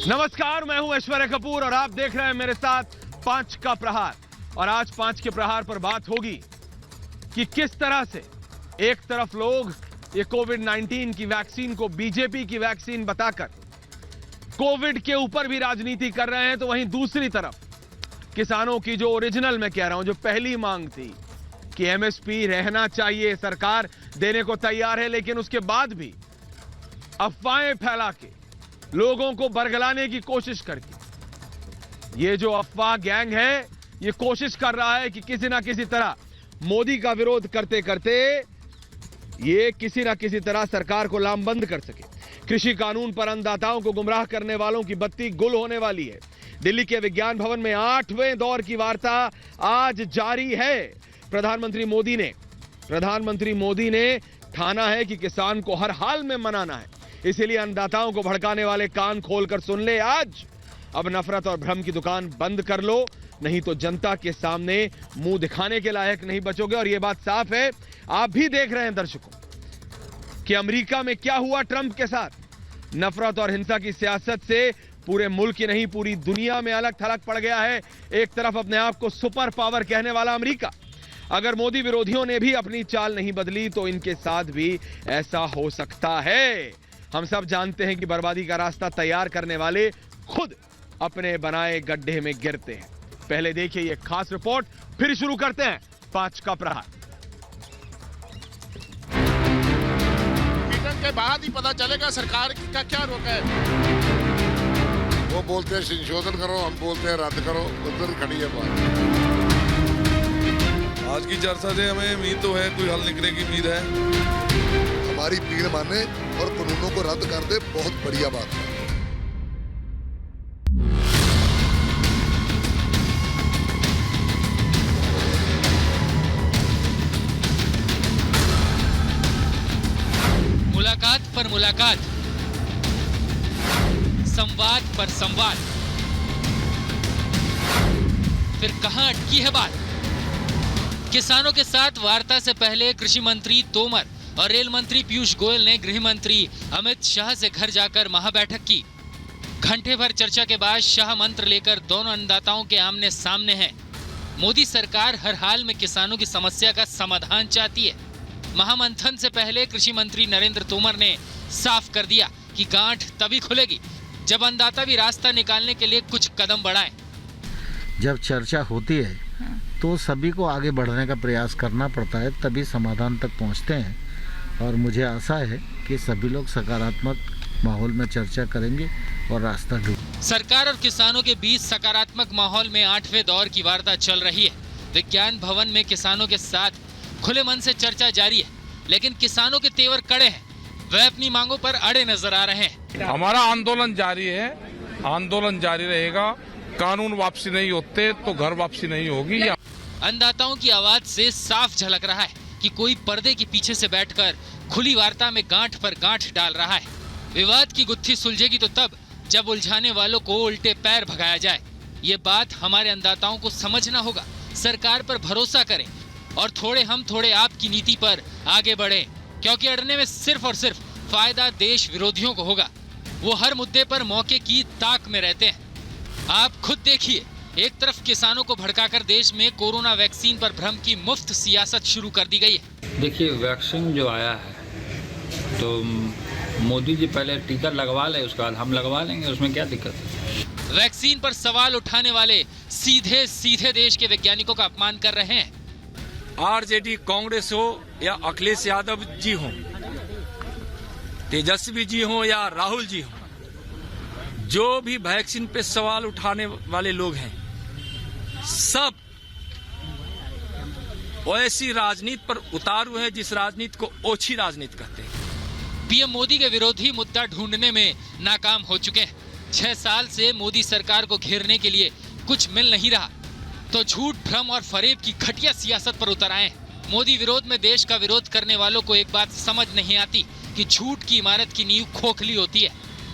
नमस्कार, मैं हूं ऐश्वर्या कपूर और आप देख रहे हैं मेरे साथ 5 का प्रहार। और आज 5 के प्रहार पर बात होगी कि किस तरह से एक तरफ लोग ये कोविड-19 की वैक्सीन को बीजेपी की वैक्सीन बताकर कोविड के ऊपर भी राजनीति कर रहे हैं, तो वहीं दूसरी तरफ किसानों की जो ओरिजिनल मैं कह रहा हूं, जो पहली मांग थी कि एमएसपी रहना चाहिए, सरकार देने को तैयार है, लेकिन उसके बाद भी अफवाहें फैला के लोगों को बरगलाने की कोशिश करके ये जो अफवाह गैंग है, ये कोशिश कर रहा है कि किसी ना किसी तरह मोदी का विरोध करते करते ये किसी ना किसी तरह सरकार को लामबंद कर सके। कृषि कानून पर अन्नदाताओं को गुमराह करने वालों की बत्ती गुल होने वाली है। दिल्ली के विज्ञान भवन में 8वें दौर की वार्ता आज जारी है। प्रधानमंत्री मोदी ने ठाना है कि किसान को हर हाल में मनाना है, इसीलिए अन्नदाताओं को भड़काने वाले कान खोलकर सुन ले। आज अब नफरत और भ्रम की दुकान बंद कर लो, नहीं तो जनता के सामने मुंह दिखाने के लायक नहीं बचोगे। और यह बात साफ है, आप भी देख रहे हैं दर्शकों, कि अमेरिका में क्या हुआ ट्रंप के साथ। नफरत और हिंसा की सियासत से पूरे मुल्क ही नहीं, पूरी दुनिया में अलग थलग पड़ गया है। एक तरफ अपने आप को सुपर पावर कहने वाला अमेरिका, अगर मोदी विरोधियों ने भी अपनी चाल नहीं बदली तो इनके साथ भी ऐसा हो सकता है। हम सब जानते हैं कि बर्बादी का रास्ता तैयार करने वाले खुद अपने बनाए गड्ढे में गिरते हैं। पहले देखिए ये खास रिपोर्ट, फिर शुरू करते हैं 5 का प्रहार। मीटिंग के बाद ही पता चलेगा सरकार का क्या रोक है। वो बोलते हैं संशोधन करो, हम बोलते हैं रद्द करो, उधर खड़ी है बात। आज की चर्चा से हमें उम्मीद तो है, कोई हल निकलने की उम्मीद है। हमारी पीड़ माने और कानूनों को रद्द कर दे, बहुत बढ़िया बात है। मुलाकात पर मुलाकात, संवाद पर संवाद, फिर कहां अटकी है बात। किसानों के साथ वार्ता से पहले कृषि मंत्री तोमर और रेल मंत्री पीयूष गोयल ने गृह मंत्री अमित शाह से घर जाकर महाबैठक की। घंटे भर चर्चा के बाद शाह मंत्र लेकर दोनों अन्नदाताओं के आमने सामने हैं। मोदी सरकार हर हाल में किसानों की समस्या का समाधान चाहती है। महामंथन से पहले कृषि मंत्री नरेंद्र तोमर ने साफ कर दिया कि गांठ तभी खुलेगी जब अन्नदाता भी रास्ता निकालने के लिए कुछ कदम बढ़ाएं। जब चर्चा होती है तो सभी को आगे बढ़ने का प्रयास करना पड़ता है, तभी समाधान तक पहुंचते हैं। और मुझे आशा है कि सभी लोग सकारात्मक माहौल में चर्चा करेंगे और रास्ता ढूंढेंगे। सरकार और किसानों के बीच सकारात्मक माहौल में 8वें दौर की वार्ता चल रही है। विज्ञान भवन में किसानों के साथ खुले मन से चर्चा जारी है, लेकिन किसानों के तेवर कड़े हैं। वे अपनी मांगों पर अड़े नजर आ रहे हैं। हमारा आंदोलन जारी है, आंदोलन जारी रहेगा। कानून वापसी नहीं होते तो घर वापसी नहीं होगी। अन्नदाताओं की आवाज से साफ झलक रहा है कि कोई पर्दे के पीछे से बैठकर खुली वार्ता में गांठ पर गांठ डाल रहा है। विवाद की गुत्थी सुलझेगी तो तब जब उलझाने वालों को उल्टे पैर भगाया जाए। ये बात हमारे अन्नदाताओं को समझना होगा। सरकार पर भरोसा करें और थोड़े हम थोड़े आप की नीति पर आगे बढ़ें, क्योंकि अड़ने में सिर्फ और सिर्फ फायदा देश विरोधियों को होगा। वो हर मुद्दे पर मौके की ताक में रहते हैं। आप खुद देखिए, एक तरफ किसानों को भड़काकर देश में कोरोना वैक्सीन पर भ्रम की मुफ्त सियासत शुरू कर दी गई है। देखिए, वैक्सीन जो आया है तो मोदी जी पहले टीका लगवा ले, उसके बाद हम लगवा लेंगे, उसमें क्या दिक्कत है। वैक्सीन पर सवाल उठाने वाले सीधे सीधे देश के वैज्ञानिकों का अपमान कर रहे हैं। आरजेडी कांग्रेस हो या अखिलेश यादव जी हो, तेजस्वी जी हो या राहुल जी हो, जो भी वैक्सीन पे सवाल उठाने वाले लोग हैं, सब ऐसी राजनीति पर उतारू है जिस राजनीति को ओछी राजनीति कहते हैं। पीएम मोदी के विरोधी मुद्दा ढूंढने में नाकाम हो चुके हैं। 6 साल से मोदी सरकार को घेरने के लिए कुछ मिल नहीं रहा, तो झूठ, भ्रम और फरेब की घटिया सियासत पर उतर आए। मोदी विरोध में देश का विरोध करने वालों को एक बात समझ नहीं आती कि झूठ की इमारत की नींव खोखली होती है।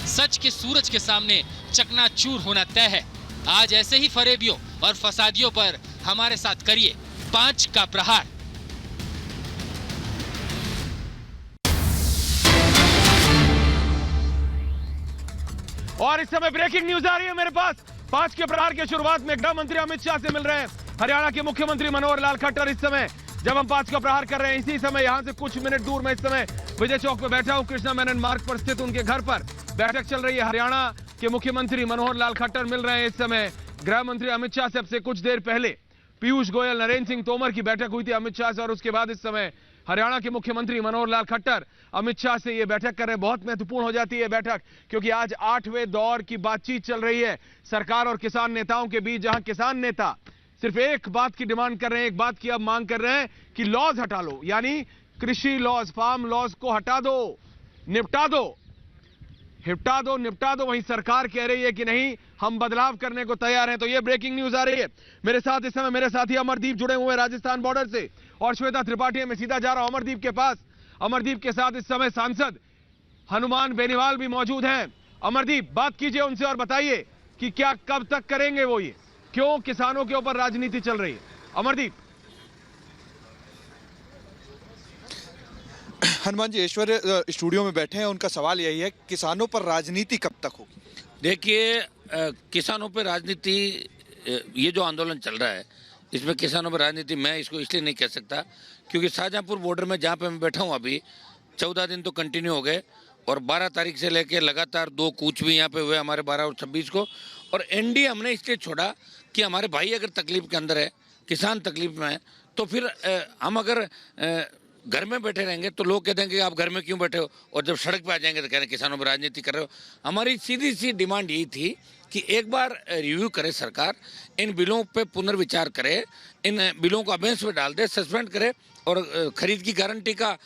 सच के सूरज के सामने चकनाचूर होना तय है। आज ऐसे ही फरेबियों और फसादियों पर हमारे साथ करिए 5 का प्रहार। और इस समय ब्रेकिंग न्यूज आ रही है मेरे पास। 5 के प्रहार की शुरुआत में गृह मंत्री अमित शाह से मिल रहे हैं हरियाणा के मुख्यमंत्री मनोहर लाल खट्टर। इस समय जब हम 5 का प्रहार कर रहे हैं, इसी समय यहां से कुछ मिनट दूर मैं इस समय विजय चौक पे बैठा हूं, कृष्णा मेनन मार्ग पर स्थित उनके घर पर बैठक चल रही है। हरियाणा के मुख्यमंत्री मनोहर लाल खट्टर मिल रहे हैं इस समय गृह मंत्री अमित शाह से। अब से कुछ देर पहले पीयूष गोयल, नरेंद्र सिंह तोमर की बैठक हुई थी अमित शाह से, और उसके बाद इस समय हरियाणा के मुख्यमंत्री मनोहर लाल खट्टर अमित शाह से ये बैठक कर रहे हैं। बहुत महत्वपूर्ण हो जाती है बैठक, क्योंकि आज 8वें दौर की बातचीत चल रही है सरकार और किसान नेताओं के बीच, जहां किसान नेता सिर्फ एक बात की डिमांड कर रहे हैं, एक बात की अब मांग कर रहे हैं कि लॉज हटा लो, यानी कृषि लॉज, फार्म लॉज को हटा दो, निपटा दो। वहीं सरकार कह रही है कि नहीं, हम बदलाव करने को तैयार हैं। तो ये ब्रेकिंग न्यूज आ रही है मेरे साथ। इस समय मेरे साथी अमरदीप जुड़े हुए हैं राजस्थान बॉर्डर से, और श्वेता त्रिपाठी, मैं सीधा जा रहा हूं अमरदीप के पास। अमरदीप के साथ इस समय सांसद हनुमान बेनीवाल भी मौजूद हैं। अमरदीप, बात कीजिए उनसे और बताइए कि क्या कब तक करेंगे वो, ये क्यों किसानों के ऊपर राजनीति चल रही है। अमरदीप। हनुमान जी ऐश्वर्य स्टूडियो में बैठे हैं, उनका सवाल यही है, किसानों पर राजनीति कब तक होगी? देखिए, किसानों पर राजनीति, ये जो आंदोलन चल रहा है इसमें किसानों पर राजनीति मैं इसको इसलिए नहीं कह सकता क्योंकि शाहजहांपुर बॉर्डर में जहाँ पे मैं बैठा हूँ अभी 14 दिन तो कंटिन्यू हो गए, और 12 तारीख से लेके लगातार 2 कूच भी यहाँ पे हुए हमारे 12 और 26 को। और एनडीए हमने इसलिए छोड़ा कि हमारे भाई अगर तकलीफ के अंदर है, किसान तकलीफ में है, तो फिर हम अगर घर में बैठे रहेंगे तो लोग कहते हैं कि आप घर में क्यों बैठे हो, और जब सड़क पे आ जाएंगे तो कह रहे हैं किसानों पर राजनीति कर रहे हो। हमारी सीधी सी डिमांड यही थी कि एक बार रिव्यू करे सरकार, इन बिलों पे पुनर्विचार करे, इन बिलों को अबेंस में डाल दे, सस्पेंड करे, और खरीद की गारंटी का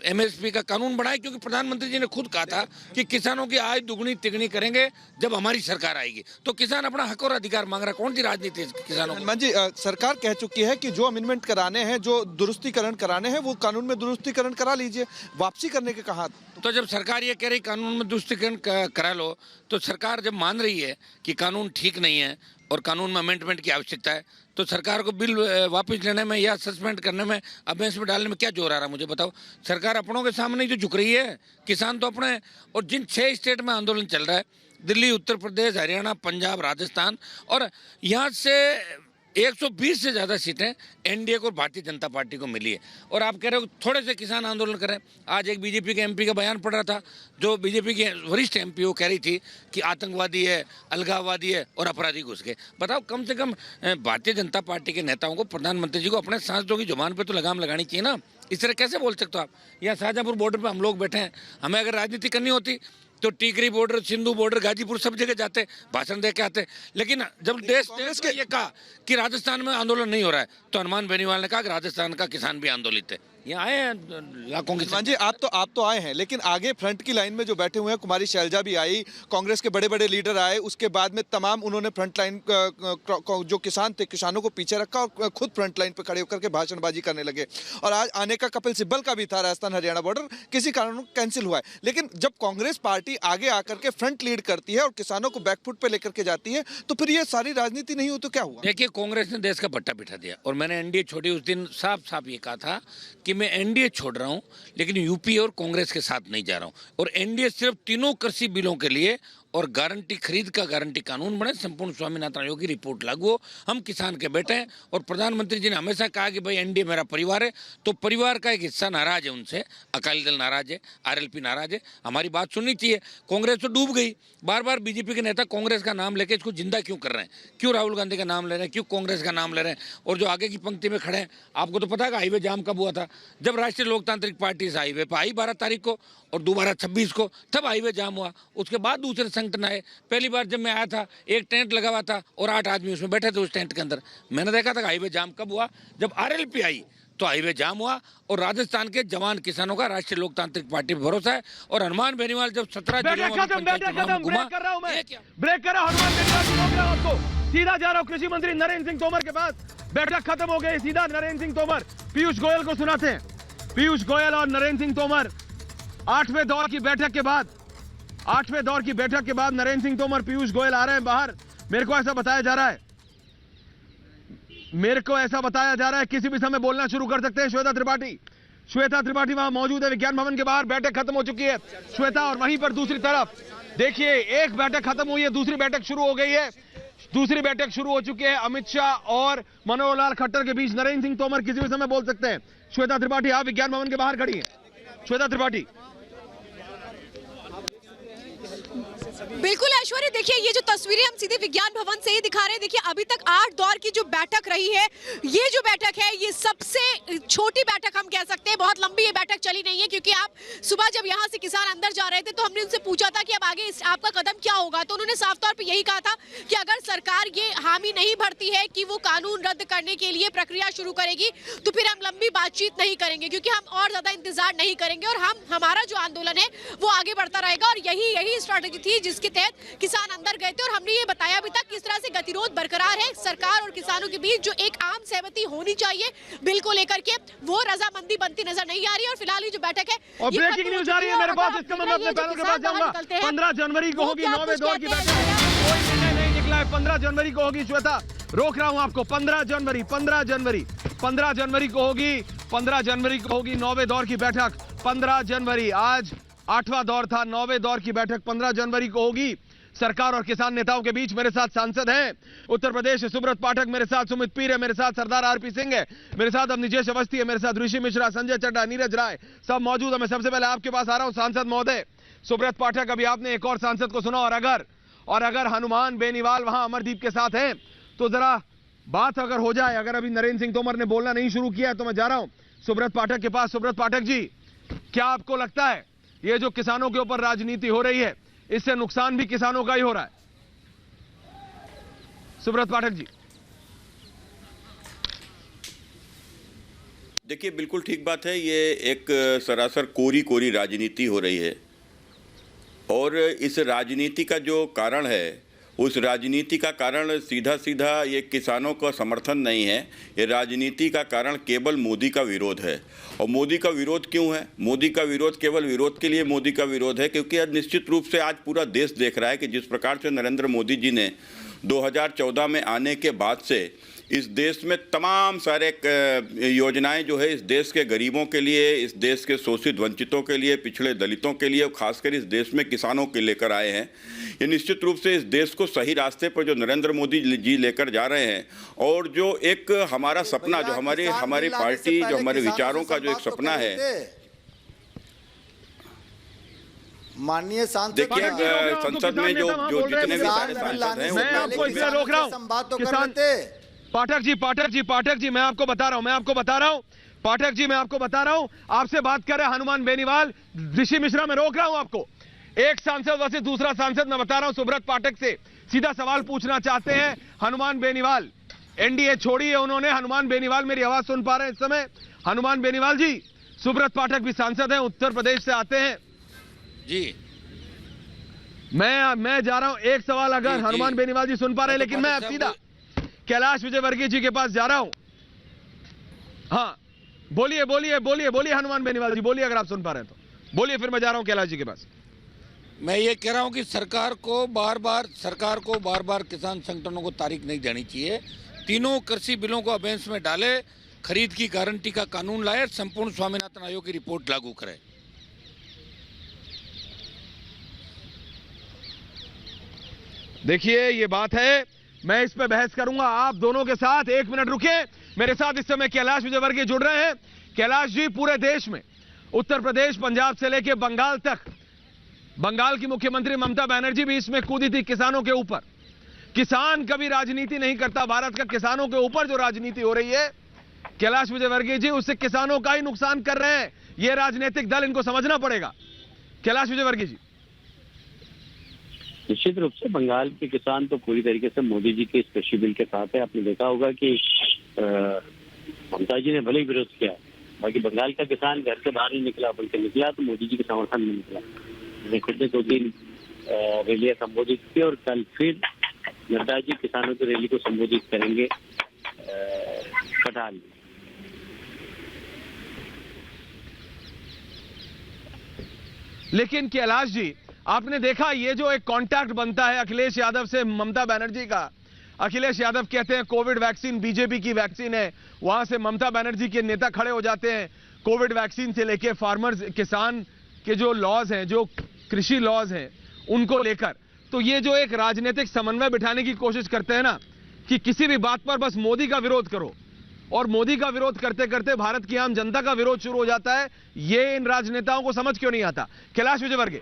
एमएसपी का कानून बनाए, क्योंकि प्रधानमंत्री जी ने खुद कहा था कि किसानों की आय दुगनी तिगनी करेंगे जब हमारी सरकार आएगी। तो किसान अपना हक और अधिकार मांग रहा, कौन सी राजनीति है किसानों की? जी, सरकार कह चुकी है कि जो अमेंडमेंट कराने हैं, जो दुरुस्तीकरण कराने हैं, वो कानून में दुरुस्तीकरण करा लीजिए, वापसी करने के कहा। तो जब सरकार ये कह रही कानून में दुरुस्तीकरण करा लो, तो सरकार जब मान रही है कि कानून ठीक नहीं है और कानून में अमेंडमेंट की आवश्यकता है, तो सरकार को बिल वापस लेने में या सस्पेंड करने में, अबेंस में डालने में क्या जोर आ रहा है मुझे बताओ। सरकार अपनों के सामने जो झुक रही है, किसान तो अपने, और जिन 6 स्टेट में आंदोलन चल रहा है, दिल्ली, उत्तर प्रदेश, हरियाणा, पंजाब, राजस्थान, और यहाँ से 120 से ज़्यादा सीटें एनडीए को, भारतीय जनता पार्टी को मिली है। और आप कह रहे हो थोड़े से किसान आंदोलन करें। आज एक बीजेपी के एमपी का बयान पढ़ रहा था, जो बीजेपी की वरिष्ठ एमपी वो कह रही थी कि आतंकवादी है, अलगाववादी है और अपराधी घुस गए। बताओ, कम से कम भारतीय जनता पार्टी के नेताओं को, प्रधानमंत्री जी को अपने सांसदों की जुबान पर तो लगाम लगानी चाहिए ना। इस तरह कैसे बोल सकते हो आप? यहाँ शाहजहांपुर बॉर्डर पर हम लोग बैठे हैं, हमें अगर राजनीति करनी होती तो टीकरी बॉर्डर, सिंधु बॉर्डर, गाजीपुर, सब जगह जाते, भाषण दे के आते। लेकिन जब देश के ये कहा कि राजस्थान में आंदोलन नहीं हो रहा है, तो हनुमान बेनीवाल ने कहा कि राजस्थान का किसान भी आंदोलित है। यहाँ आए हैं लाखों किसान। जी, आप तो आए हैं, लेकिन आगे फ्रंट की लाइन में जो बैठे हुए हैं, कुमारी शैलजा भी आई, कांग्रेस के बड़े बड़े लीडर आए, उसके बाद में तमाम उन्होंने फ्रंट लाइन जो किसान थे, किसानों को पीछे रखा और खुद फ्रंट लाइन पर खड़े होकर के भाषणबाजी करने लगे। और आज आने का कपिल सिब्बल का भी था, राजस्थान हरियाणा बॉर्डर किसी कारण कैंसिल हुआ है। लेकिन जब कांग्रेस पार्टी आगे आकर के फ्रंट लीड करती है और किसानों को बैकफुट पे लेकर के जाती है, तो फिर ये सारी राजनीति नहीं हो तो क्या हुआ? देखिए, कांग्रेस ने देश का भट्टा बिठा दिया, और मैंने एनडीए छोड़ी उस दिन साफ साफ ये कहा था कि मैं एनडीए छोड़ रहा हूं, लेकिन यूपी और कांग्रेस के साथ नहीं जा रहा हूं। और एनडीए सिर्फ 3 कृषि बिलों के लिए और गारंटी, खरीद का गारंटी कानून बने, संपूर्ण स्वामीनाथन आयोग की रिपोर्ट लागू हो, हम किसान के बेटे हैं। और प्रधानमंत्री जी ने हमेशा कहा कि भाई एनडीए मेरा परिवार है, तो परिवार का एक हिस्सा नाराज है उनसे, अकाली दल नाराज है, आरएलपी नाराज है, हमारी बात सुननी चाहिए। कांग्रेस तो डूब गई, बार बार बीजेपी के नेता कांग्रेस का नाम लेके इसको जिंदा क्यों कर रहे हैं? क्यों राहुल गांधी का नाम ले रहे हैं, क्यों कांग्रेस का नाम ले रहे हैं? और जो आगे की पंक्ति में खड़े हैं, आपको तो पता है हाईवे जाम कब हुआ था? जब राष्ट्रीय लोकतांत्रिक पार्टी इस हाईवे पर आई 12 तारीख को और दोबारा 26 को, तब हाईवे जाम हुआ। उसके बाद दूसरे संगठन आए। पहली बार जब मैं आया था, एक टेंट लगा हुआ था और 8 आदमी उसमें बैठे थे उस टेंट के अंदर। मैंने देखा था हाईवे जाम कब हुआ? जब आरएलपी आई तो हाईवे जाम हुआ। और राजस्थान के जवान किसानों का राष्ट्रीय लोकतांत्रिक पार्टी पर भरोसा है। और हनुमान बेनीवाल जब 17 जिलों में ब्रेक कर रहा हूं, हनुमान बेनीवाल आपको सीधा जा रहा हूं कृषि मंत्री नरेंद्र सिंह तोमर के पास। बैठक खत्म हो गई, सीधा नरेंद्र सिंह तोमर, पीयूष गोयल को सुनाते हैं। पीयूष गोयल और नरेंद्र सिंह तोमर 8वें दौर की बैठक के बाद, 8वें दौर की बैठक के बाद नरेंद्र सिंह तोमर, पीयूष गोयल आ रहे हैं बाहर। मेरे को ऐसा बताया जा रहा है, किसी भी समय बोलना शुरू कर सकते हैं। श्वेता त्रिपाठी, श्वेता त्रिपाठी वहां मौजूद है विज्ञान भवन के बाहर। बैठक खत्म हो चुकी है श्वेता, और वहीं पर दूसरी तरफ देखिए एक बैठक खत्म हुई है, दूसरी बैठक शुरू हो गई है। दूसरी बैठक शुरू हो चुकी है अमित शाह और मनोहर लाल खट्टर के बीच। नरेंद्र सिंह तोमर किसी भी समय बोल सकते हैं। श्वेता त्रिपाठी आप विज्ञान भवन के बाहर खड़ी हैं। श्वेता त्रिपाठी। बिल्कुल ऐश्वर्या, देखिए ये जो तस्वीरें हम सीधे विज्ञान भवन से ही दिखा रहे हैं। देखिए अभी तक 8 दौर की जो बैठक रही है, ये जो बैठक है ये सबसे छोटी बैठक हम कह सकते हैं। बहुत लंबी ये बैठक चली नहीं है, क्योंकि आप सुबह जब यहाँ से किसान अंदर जा रहे थे तो हमने उनसे पूछा था कि अब आगे आपका कदम क्या होगा, तो उन्होंने साफ तौर पर यही कहा था कि अगर सरकार ये हामी नहीं भरती है कि वो कानून रद्द करने के लिए प्रक्रिया शुरू करेगी तो फिर हम लंबी बातचीत नहीं करेंगे, क्योंकि हम और ज्यादा इंतजार नहीं करेंगे और हमारा जो आंदोलन है वो आगे बढ़ता रहेगा। और यही स्ट्रैटेजी थी जिसके तहत किसान अंदर गए थे। और हमने ये बताया अभी तक किस तरह से गतिरोध बरकरार है सरकार और किसानों के बीच। जो एक आम सहमति होनी चाहिए बिल को लेकर के, वो रजामंदी बनती नजर नहीं आ रही है। और फिलहाल ये जो बैठक है और ब्रेकिंग न्यूज आ रही है मेरे पास, इसका मैं अपने पैनल के पास जाऊंगा। 15 जनवरी को होगी 9वें दौर की बैठक, कोई निर्णय नहीं निकला है। 15 जनवरी को होगी श्वेता, रोक रहा हूं आपको। 15 जनवरी को होगी 9वें दौर की बैठक। 15 जनवरी, आज 8वां दौर था, 9वें दौर की बैठक 15 जनवरी को होगी सरकार और किसान नेताओं के बीच। मेरे साथ सांसद हैं उत्तर प्रदेश से सुब्रत पाठक, मेरे साथ सुमित पीर है, मेरे साथ सरदार आरपी सिंह है, मेरे साथ अब निजेश अवस्थी है, मेरे साथ ऋषि मिश्रा, संजय चड्डा, नीरज राय, सब मौजूद है। मैं सबसे पहले आपके पास आ रहा हूं सांसद महोदय सुब्रत पाठक। अभी आपने एक और सांसद को सुना, और अगर हनुमान बेनीवाल वहां अमरदीप के साथ हैं तो जरा बात अगर हो जाए। अगर अभी नरेंद्र सिंह तोमर ने बोलना नहीं शुरू किया है तो मैं जा रहा हूं सुब्रत पाठक के पास। सुब्रत पाठक जी, क्या आपको लगता है ये जो किसानों के ऊपर राजनीति हो रही है, इससे नुकसान भी किसानों का ही हो रहा है? सुब्रत पाठक जी। देखिए, बिल्कुल ठीक बात है। ये एक सरासर कोरी राजनीति हो रही है, और इस राजनीति का जो कारण है, उस राजनीति का कारण सीधा ये किसानों का समर्थन नहीं है। ये राजनीति का कारण केवल मोदी का विरोध है। और मोदी का विरोध क्यों है? मोदी का विरोध केवल विरोध के लिए मोदी का विरोध है, क्योंकि आज निश्चित रूप से आज पूरा देश देख रहा है कि जिस प्रकार से नरेंद्र मोदी जी ने 2014 में आने के बाद से इस देश में तमाम सारे योजनाएं जो है इस देश के गरीबों के लिए, इस देश के शोषित वंचितों के लिए, पिछड़े दलितों के लिए, और खासकर इस देश में किसानों के लेकर आए हैं। ये निश्चित रूप से इस देश को सही रास्ते पर जो नरेंद्र मोदी जी लेकर जा रहे हैं, और जो एक हमारा सपना, जो हमारी पार्टी, जो हमारे विचारों का जो एक सपना है, माननीय सांसद, देखिए संसद में जो जितने भी सारे सांसद हैं, मैं आपको इसलिए रोक रहा हूं किसान पाठक जी, मैं आपको बता रहा हूं पाठक जी, मैं आपको बता रहा हूं, आपसे बात कर रहे हैं हनुमान बेनीवाल, ऋषि मिश्रा, मैं रोक रहा हूं आपको। एक सांसद वैसे दूसरा सांसद, मैं बता रहा हूं सुब्रत पाठक से सीधा सवाल पूछना चाहते हैं। हनुमान बेनीवाल एनडीए छोड़ी है उन्होंने। हनुमान बेनीवाल मेरी आवाज सुन पा रहे हैं इस समय? हनुमान बेनीवाल जी, सुब्रत पाठक भी सांसद हैं, उत्तर प्रदेश से आते हैं जी। मैं जा रहा हूं, एक सवाल अगर हनुमान बेनीवाल जी सुन पा रहे हैं, लेकिन मैं अब सीधा कैलाश विजयवर्गीय जी के पास जा रहा हूं। हाँ, बोलिए हनुमान बेनीवाल जी, बोलिए अगर आप सुन पा रहे हैं तो बोलिए, फिर मैं जा रहा हूं कैलाश जी के पास। मैं ये कह रहा हूं कि सरकार को बार बार किसान संगठनों को तारीख नहीं देनी चाहिए। तीनों कृषि बिलों को अबेंस में डाले, खरीद की गारंटी का कानून लाए, संपूर्ण स्वामीनाथन आयोग की रिपोर्ट लागू करे। देखिए ये बात है, मैं इस पे बहस करूंगा आप दोनों के साथ। 1 मिनट रुकिए, मेरे साथ इस समय कैलाश विजयवर्गीय जुड़ रहे हैं। कैलाश जी, पूरे देश में उत्तर प्रदेश, पंजाब से लेकर बंगाल तक, बंगाल की मुख्यमंत्री ममता बनर्जी भी इसमें कूदी थी किसानों के ऊपर। किसान कभी राजनीति नहीं करता, भारत का किसानों के ऊपर जो राजनीति हो रही है कैलाश विजयवर्गीय जी, उससे किसानों का ही नुकसान कर रहे हैं ये राजनीतिक दल, इनको समझना पड़ेगा। कैलाश विजयवर्गीय जी। निश्चित रूप से बंगाल के किसान तो पूरी तरीके से मोदी जी के इस कृषि बिल के साथ है। आपने देखा होगा कि ममता जी ने भले ही विरोध किया, बाकी बंगाल का किसान घर से बाहर नहीं निकला, बल्कि निकला तो मोदी जी के समर्थन में निकला। मैंने खुद ने 2-3 रैलियां संबोधित की, और कल फिर नड्डा जी किसानों की रैली को संबोधित करेंगे कटाल। लेकिन कैलाश जी, आपने देखा ये जो एक कांटेक्ट बनता है अखिलेश यादव से ममता बनर्जी का, अखिलेश यादव कहते हैं कोविड वैक्सीन बीजेपी की वैक्सीन है, वहां से ममता बनर्जी के नेता खड़े हो जाते हैं कोविड वैक्सीन से लेके फार्मर्स, किसान के जो लॉज हैं, जो कृषि लॉज हैं, उनको लेकर। तो ये जो एक राजनीतिक समन्वय बिठाने की कोशिश करते हैं ना, कि किसी भी बात पर बस मोदी का विरोध करो, और मोदी का विरोध करते करते भारत की आम जनता का विरोध शुरू हो जाता है, ये इन राजनेताओं को समझ क्यों नहीं आता? कैलाश विजयवर्गीय।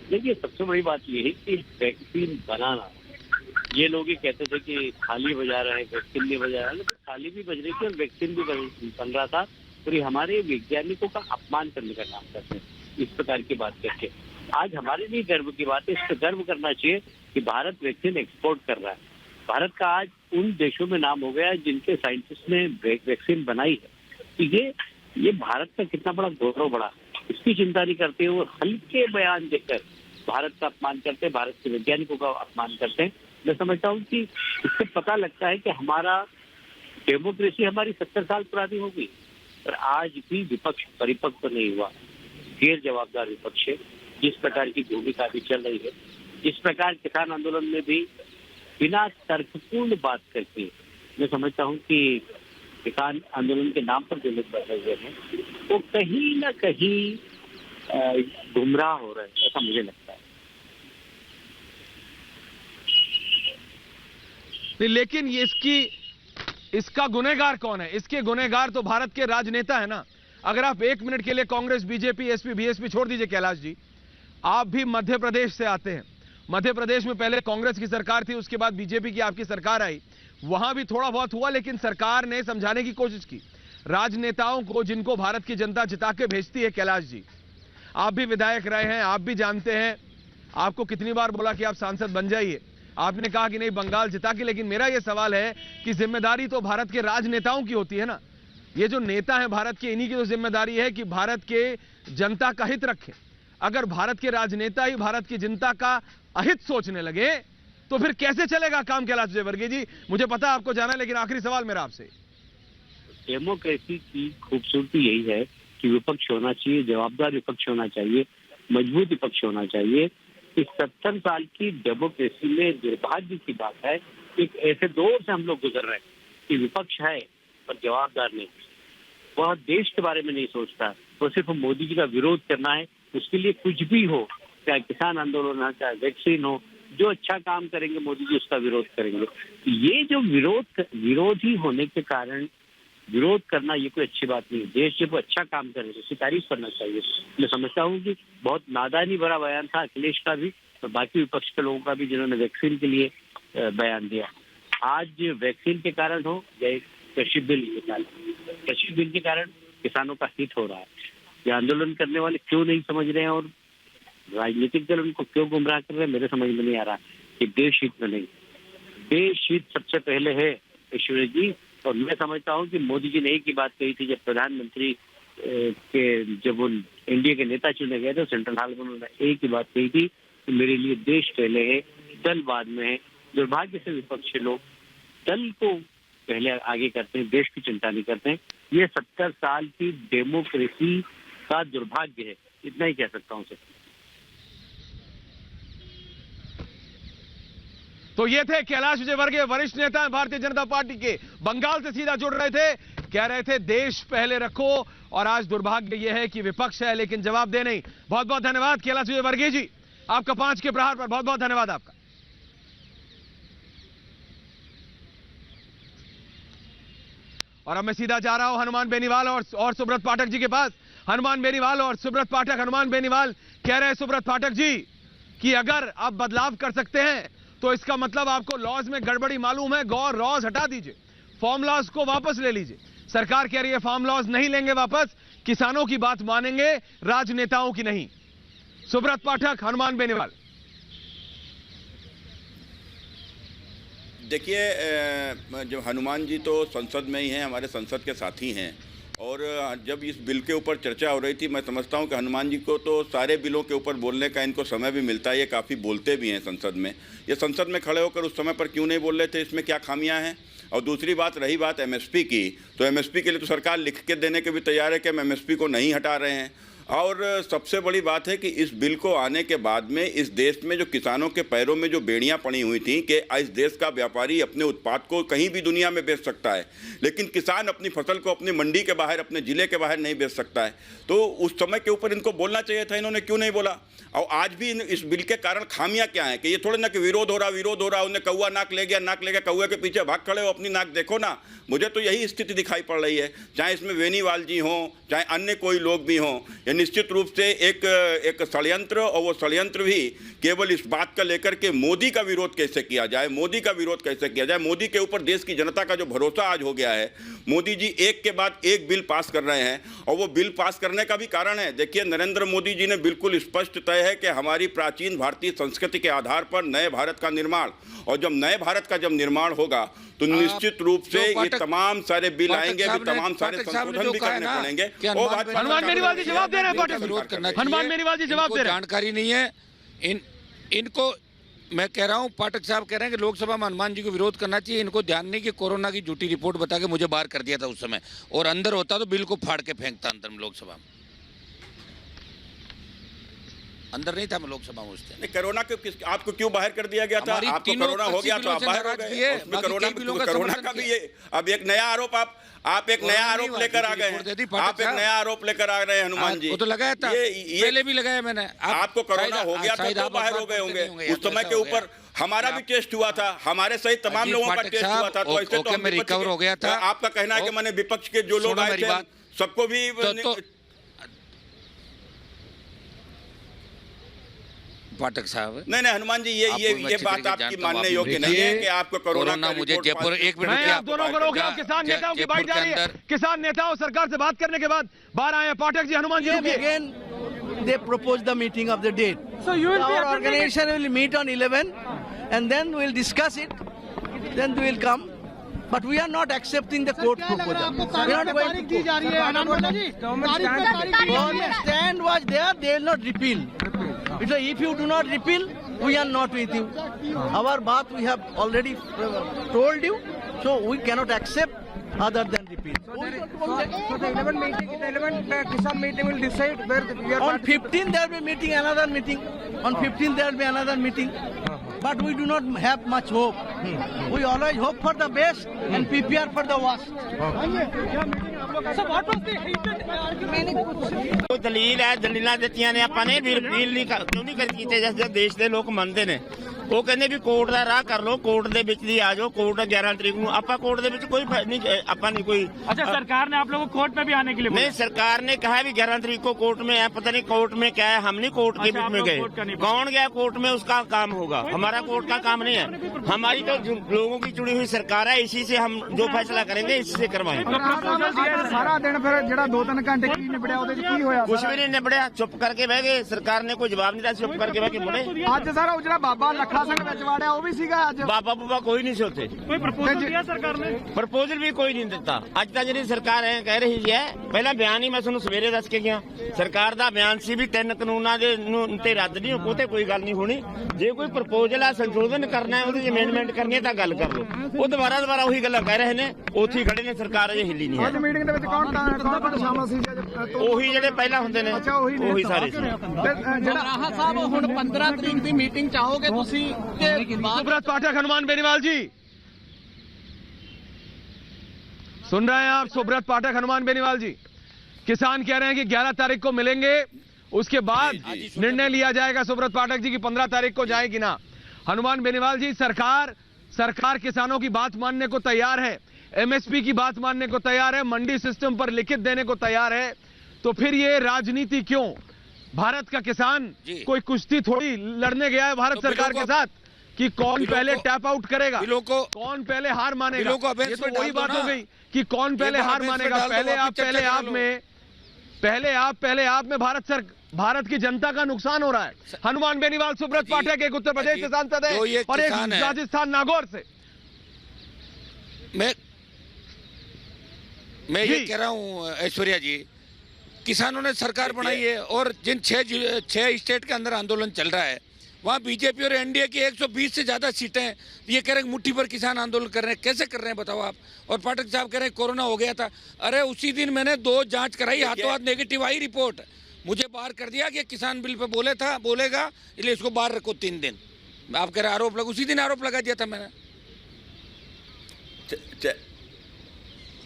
देखिए, सबसे बड़ी बात ये है कि वैक्सीन बनाना, ये लोग ये कहते थे कि थाली बजा रहे हैं, वैक्सीन नहीं बजा रहे हैं, लेकिन थाली भी बज रही थी और वैक्सीन भी बन रहा था। और ये हमारे वैज्ञानिकों का अपमान करने का काम करते हैं इस प्रकार की बात करके। आज हमारे लिए गर्व की बात है, इस पर गर्व करना चाहिए कि भारत वैक्सीन एक्सपोर्ट कर रहा है। भारत का आज उन देशों में नाम हो गया है जिनके साइंटिस्ट ने वैक्सीन बनाई है। तो ये भारत का कितना बड़ा गौरव बढ़ा, इसकी चिंता नहीं करते और हल्के बयान देकर भारत का अपमान करते हैं, भारत के वैज्ञानिकों का अपमान करते हैं। मैं समझता हूँ कि इससे पता लगता है कि हमारा डेमोक्रेसी हमारी 70 साल पुरानी होगी, पर आज भी विपक्ष परिपक्व नहीं हुआ, गैर जवाबदार विपक्ष है। जिस प्रकार की भूमिका भी चल रही है, जिस प्रकार किसान आंदोलन में भी बिना तर्कपूर्ण बात करके, मैं समझता हूँ कि किसान आंदोलन के नाम पर जो लोग बैठे हुए हैं वो कहीं ना कहीं गुमराह हो रहे हैं, ऐसा मुझे लगता है। लेकिन ये इसका गुनहगार कौन है? इसके गुनहगार तो भारत के राजनेता है ना। अगर आप एक मिनट के लिए कांग्रेस, बीजेपी, एसपी, बीएसपी छोड़ दीजिए कैलाश जी, आप भी मध्य प्रदेश से आते हैं। मध्य प्रदेश में पहले कांग्रेस की सरकार थी, उसके बाद बीजेपी की आपकी सरकार आई, वहां भी थोड़ा बहुत हुआ, लेकिन सरकार ने समझाने की कोशिश की राजनेताओं को, जिनको भारत की जनता जिता के भेजती है। कैलाश जी, आप भी विधायक रहे हैं, आप भी जानते हैं, आपको कितनी बार बोला कि आप सांसद बन जाइए, आपने कहा कि नहीं बंगाल जिता के। लेकिन मेरा यह सवाल है कि जिम्मेदारी तो भारत के राजनेताओं की होती है ना। ये जो नेता हैं भारत के, इन्हीं की तो जिम्मेदारी है कि भारत के जनता का हित रखें। अगर भारत के राजनेता ही भारत की जनता का अहित सोचने लगे तो फिर कैसे चलेगा काम? कैलाश विजयवर्गीय जी, मुझे पता है आपको जाना है, लेकिन आखिरी सवाल मेरा आपसे। डेमोक्रेसी की खूबसूरती यही है कि विपक्ष होना चाहिए, जवाबदार विपक्ष होना चाहिए, मजबूत विपक्ष होना चाहिए। इस 70 साल की डेमोक्रेसी में दुर्भाग्य की बात है, एक ऐसे दौर से हम लोग गुजर रहे हैं कि विपक्ष है पर जवाबदार नहीं, वह देश के बारे में नहीं सोचता, वो सिर्फ मोदी जी का विरोध करना है। उसके लिए कुछ भी हो, चाहे किसान आंदोलन हो, चाहे वैक्सीन हो, जो अच्छा काम करेंगे मोदी जी उसका विरोध करेंगे। ये जो विरोधी होने के कारण विरोध करना, ये कोई अच्छी बात नहीं है। देश जब अच्छा काम करे तो उसकी तारीफ करना चाहिए। मैं समझता हूँ कि बहुत नादानी भरा बयान था अखिलेश का भी और बाकी विपक्ष के लोगों का भी, जिन्होंने वैक्सीन के लिए बयान दिया। आज वैक्सीन के कारण हो या कृषि बिल के कारण, कृषि बिल के कारण किसानों का हित हो रहा है। ये आंदोलन करने वाले क्यों नहीं समझ रहे हैं और राजनीतिक दल उनको क्यों गुमराह कर रहे हैं, मेरे समझ में नहीं आ रहा कि देश हित में नहीं। देश हित सबसे पहले है ईश्वर जी। और मैं समझता हूँ कि मोदी जी ने एक ही बात कही थी, जब प्रधानमंत्री जब वो एनडीए के नेता चुने गए थे सेंट्रल हॉल में, उन्होंने एक ही बात कही थी कि मेरे लिए देश पहले है, दल बाद में है। दुर्भाग्य से विपक्षी लोग दल को पहले आगे करते हैं, देश की चिंता नहीं करते हैं। ये 70 साल की डेमोक्रेसी का दुर्भाग्य है, इतना ही कह सकता हूँ सर। तो ये थे कैलाश विजयवर्गीय, वरिष्ठ नेता हैं भारतीय जनता पार्टी के, बंगाल से सीधा जुड़ रहे थे, कह रहे थे देश पहले रखो। और आज दुर्भाग्य यह है कि विपक्ष है लेकिन जवाब दे नहीं। बहुत बहुत धन्यवाद कैलाश विजयवर्गीय जी, आपका 5 के प्रहार पर बहुत बहुत धन्यवाद आपका। और अब मैं सीधा जा रहा हूं हनुमान बेनीवाल और सुब्रत पाठक जी के पास। हनुमान बेनीवाल और सुब्रत पाठक। हनुमान बेनीवाल कह रहे हैं सुब्रत पाठक जी कि अगर आप बदलाव कर सकते हैं तो इसका मतलब आपको लॉज में गड़बड़ी मालूम है, गौ लॉज हटा दीजिए, फार्म लॉज को वापस ले लीजिए। सरकार कह रही है फार्म लॉज नहीं लेंगे वापस, किसानों की बात मानेंगे, राजनेताओं की नहीं। सुब्रत पाठक, हनुमान बेनीवाल। देखिए, जब हनुमान जी तो संसद में ही हैं, हमारे संसद के साथी हैं, और जब इस बिल के ऊपर चर्चा हो रही थी, मैं समझता हूं कि हनुमान जी को तो सारे बिलों के ऊपर बोलने का इनको समय भी मिलता है, ये काफ़ी बोलते भी हैं संसद में। ये संसद में खड़े होकर उस समय पर क्यों नहीं बोल रहे थे, इसमें क्या खामियां हैं? और दूसरी बात, रही बात एमएसपी की, तो एमएसपी के लिए तो सरकार लिख के देने के भी तैयार है कि हम एमएसपी को नहीं हटा रहे हैं। और सबसे बड़ी बात है कि इस बिल को आने के बाद में इस देश में जो किसानों के पैरों में जो बेड़ियां पड़ी हुई थी कि इस देश का व्यापारी अपने उत्पाद को कहीं भी दुनिया में बेच सकता है, लेकिन किसान अपनी फसल को अपनी मंडी के बाहर, अपने ज़िले के बाहर नहीं बेच सकता है, तो उस समय के ऊपर इनको बोलना चाहिए था। इन्होंने क्यों नहीं बोला? और आज भी इस बिल के कारण खामियां क्या हैं कि ये थोड़े ना कि विरोध हो रहा, उन्हें कौआ नाक ले गया, कौए के पीछे भाग खड़े हो, अपनी नाक देखो ना। मुझे तो यही स्थिति दिखाई पड़ रही है, चाहे इसमें वेनीवाल जी हों, चाहे अन्य कोई लोग भी हों। ये निश्चित रूप से एक षड्यंत्र, और वो षड्यंत्र भी केवल इस बात का लेकर के मोदी का विरोध कैसे किया जाए, मोदी के ऊपर देश की जनता का जो भरोसा आज हो गया है। मोदी जी एक के बाद एक बिल पास कर रहे हैं, और वो बिल पास करने का भी कारण है, देखिए नरेंद्र मोदी जी ने बिल्कुल स्पष्ट तय है कि हमारी प्राचीन भारतीय संस्कृति के आधार पर नए भारत का निर्माण, और जब नए भारत का जब निर्माण होगा तो निश्चित रूप से ये तमाम सारे बिल आएंगे, भी तमाम सारे संशोधन भी करने पड़ेंगे। हनुमान बेनीवाल जी जवाब दे रहे हैं, हनुमान बेनीवाल जी जवाब दे रहे हैं। जानकारी नहीं है इनको। मैं कह रहा हूँ, पाठक साहब कह रहे हैं कि लोकसभा में हनुमान जी को विरोध करना चाहिए। इनको ध्यान नहीं कि कोरोना की झूठी रिपोर्ट बता के मुझे बाहर कर दिया था उस समय, और अंदर होता तो बिल को फाड़ के फेंकता अंदर में, लोकसभा में अंदर नहीं था मैं लोकसभा में उस दिन। कोरोना के आपको क्यों बाहर कर दिया गया था? आपको कोरोना हो गया तो आप बाहर हो गए। उसमें कोरोना का भी ये अब एक नया आरोप आप एक नया आरोप लेकर आ गए हैं। आप एक नया आरोप लेकर आ रहे हैं हनुमान जी। वो तो लगाया था, पहले भी लगाया मैंने। आपको कोरोना हो गया था तो बाहर हो गए होंगे। उस समय के ऊपर हमारा भी टेस्ट हुआ था, हमारे सहित तमाम लोगों का टेस्ट हुआ था, तो ऐसे तो मैं रिकवर हो गया था। आपका कहना है कि मैंने विपक्ष के जो लोग आए थे सबको भी पाठक साहब नहीं हनुमान जी, ये बात आपकी मानने योग्य नहीं है कि आपको कोरोना मुझे जयपुर एक मिनट मैं आप दोनों को रोक रहा हूं। किसान नेताओं की बात जा रही है, किसान नेताओं सरकार से बात करने के बाद बाहर आए Pathak ji. Hanuman ji again they propose the meeting of the date, so our organization will meet on 11 and then we will discuss it, then we will come, but we are not accepting the court proposal. We are not going to government stand was there, they will not repeal. So if you do not repeal, we are not with you. Our baat we have already told you, so we cannot accept other than repeal. So the 11 Kisan meeting will decide where we are. On 15 there will be meeting, another meeting. On 15 there will be another meeting. But we do not have much hope. We always hope for the best and prepare for the worst. So what was the heated argument? ਕੋਈ ਦਲੀਲ ਹੈ, ਦਲੀਲਾਂ ਦਿੱਤੀਆਂ ਨੇ ਆਪਾਂ ਨੇ, ਵੀ appeal ਨਹੀਂ ਕਿਉਂ ਨਹੀਂ ਕੀਤੇ ਜਿਸ ਦੇਸ਼ ਦੇ ਲੋਕ ਮੰਨਦੇ ਨੇ। ਉਹ ਕਹਿੰਦੇ ਵੀ ਕੋਰਟ ਦਾ ਰਾਹ ਕਰ ਲਓ, ਕੋਰਟ ਦੇ ਵਿੱਚ ਦੀ ਆ ਜਾਓ, ਕੋਰਟ 11 ਤਰੀਕ ਨੂੰ। ਆਪਾਂ ਕੋर्ट ਦੇ ਵਿੱਚ कोई नहीं, ਆਪਾਂ नहीं कोई। अच्छा, सरकार ने आप लोगों को कोर्ट में भी आने के लिए नहीं, सरकार ने कहा भी 11 तरीक को कोर्ट में है, पता नहीं कोर्ट में क्या है, हम नहीं कोर्ट के बीच में गए। कौन गया कोर्ट में, उसका काम होगा, हमारा कोर्ट का काम नहीं है। हमारी तो लोगों की चुनी हुई सरकार है, इसी से हम जो फैसला करेंगे इससे करवाएंगे। सारा दिन फिर ਜਿਹੜਾ 2-3 ਘੰਟੇ ਕੀ ਨਿਬੜਿਆ, ਉਹਦੇ ਵਿੱਚ ਕੀ ਹੋਇਆ? कुछ भी नहीं निबड़िया, चुप करके बह गए। सरकार ने कोई जवाब नहीं दिया, चुप करके बह के मुड़े। ਅੱਜ ਸਾਰਾ ਉਹ ਜਿਹੜਾ ਬਾਬਾ ਲੱਖਾ ਸਿੰਘ ਵਿੱਚ ਵਾੜਿਆ ਉਹ ਵੀ ਸੀਗਾ ਅੱਜ? बाबा बुबा कोई नहीं सोते। ਕੋਈ ਪ੍ਰਪੋਜ਼ਲ ਦਿਆ ਸਰਕਾਰ ਨੇ? प्रपोजल भी कोई नहीं दिता। ਅੱਜ ਤਾਂ ਜਿਹੜੀ ਸਰਕਾਰ ਹੈ ਕਹਿ ਰਹੀ ਹੈ, ਪਹਿਲਾਂ ਬਿਆਨ ਹੀ ਮੈਂ ਤੁਹਾਨੂੰ ਸਵੇਰੇ ਦੱਸ ਕੇ ਗਿਆ। ਸਰਕਾਰ ਦਾ ਬਿਆਨ ਸੀ ਵੀ 3 ਕਾਨੂੰਨਾਂ ਦੇ ਨੂੰ ਤੇ ਰੱਦ ਨਹੀਂ, ਉਹ ਤੇ ਕੋਈ ਗੱਲ ਨਹੀਂ ਹੋਣੀ। ਜੇ ਕੋਈ ਪ੍ਰਪੋਜ਼ਲ ਆ ਸੰਸ਼ੋਧਨ ਕਰਨਾ ਹੈ, ਉਹਦੀ ਅਮੈਂਡਮੈਂਟ ਕਰਨੀ ਹੈ ਤਾਂ ਗੱਲ ਕਰ ਲਓ। ਉਹ ਦੁਬਾਰਾ ਉਹੀ ਗੱਲਾਂ ਕਹਿ ਰਹੇ ਨੇ, ਉੱਥੇ ਖੜੇ ਨੇ, ਸਰਕਾਰ ਅਜੇ ਹਿੱਲੀ ਨਹੀਂ ਹੈ। ਅੱਜ ਮੀਟਿੰਗ ਦੇ ਵਿੱਚ ਕੌਣ ਸ਼ਾਮਲ ਸੀ? ਉਹੀ ਜਿਹੜੇ ਪਹਿਲਾਂ ਹੁੰਦੇ ਨੇ, ਉਹੀ ਸਾਰੇ ਸੀ। राहा साहब ਹੁਣ 15 ਤਰੀਕ ਦੀ ਮੀਟਿੰਗ ਚਾਹੋਗੇ ਤੁਸੀਂ? सुब्रत पाठक, हनुमान बेनीवाल जी सुन रहे हैं आप? सुब्रत पाठक, हनुमान बेनीवाल जी, किसान कह रहे हैं कि 11 तारीख को मिलेंगे, उसके बाद निर्णय लिया जाएगा। सुब्रत पाठक जी की 15 तारीख को जाएगी ना? हनुमान बेनीवाल जी, सरकार किसानों की बात मानने को तैयार है, एमएसपी की बात मानने को तैयार है, मंडी सिस्टम पर लिखित देने को तैयार है, तो फिर ये राजनीति क्यों? भारत का किसान कोई कुश्ती थोड़ी लड़ने गया है भारत सरकार के साथ कि कौन पहले टैप आउट करेगा, कौन पहले हार मानेगा। ये तो वही बात हो गई कि कौन पहले हार मानेगा। पहले आप में भारत की जनता का नुकसान हो रहा है। हनुमान बेनीवाल, सुब्रत पाठक, एक उत्तर प्रदेश से सांसद है और एक राजस्थान नागौर से। मैं ये कह रहा हूँ ऐश्वर्या जी, किसानों ने सरकार बनाई है और जिन 6 स्टेट के अंदर आंदोलन चल रहा है, वहाँ बीजेपी और एनडीए की 120 से ज्यादा सीटें हैं। ये कह रहे हैं मुट्ठी पर किसान आंदोलन कर रहे हैं, कैसे कर रहे हैं बताओ आप? और पाठक साहब कह रहे हैं कोरोना हो गया था। अरे उसी दिन मैंने 2 जांच कराई, हाथों हाथ नेगेटिव आई रिपोर्ट। मुझे बाहर कर दिया कि किसान बिल पे बोलेगा, इसलिए इसको बाहर रखो 3 दिन। आप कह रहे आरोप लगा, उसी दिन आरोप लगा दिया था मैंने।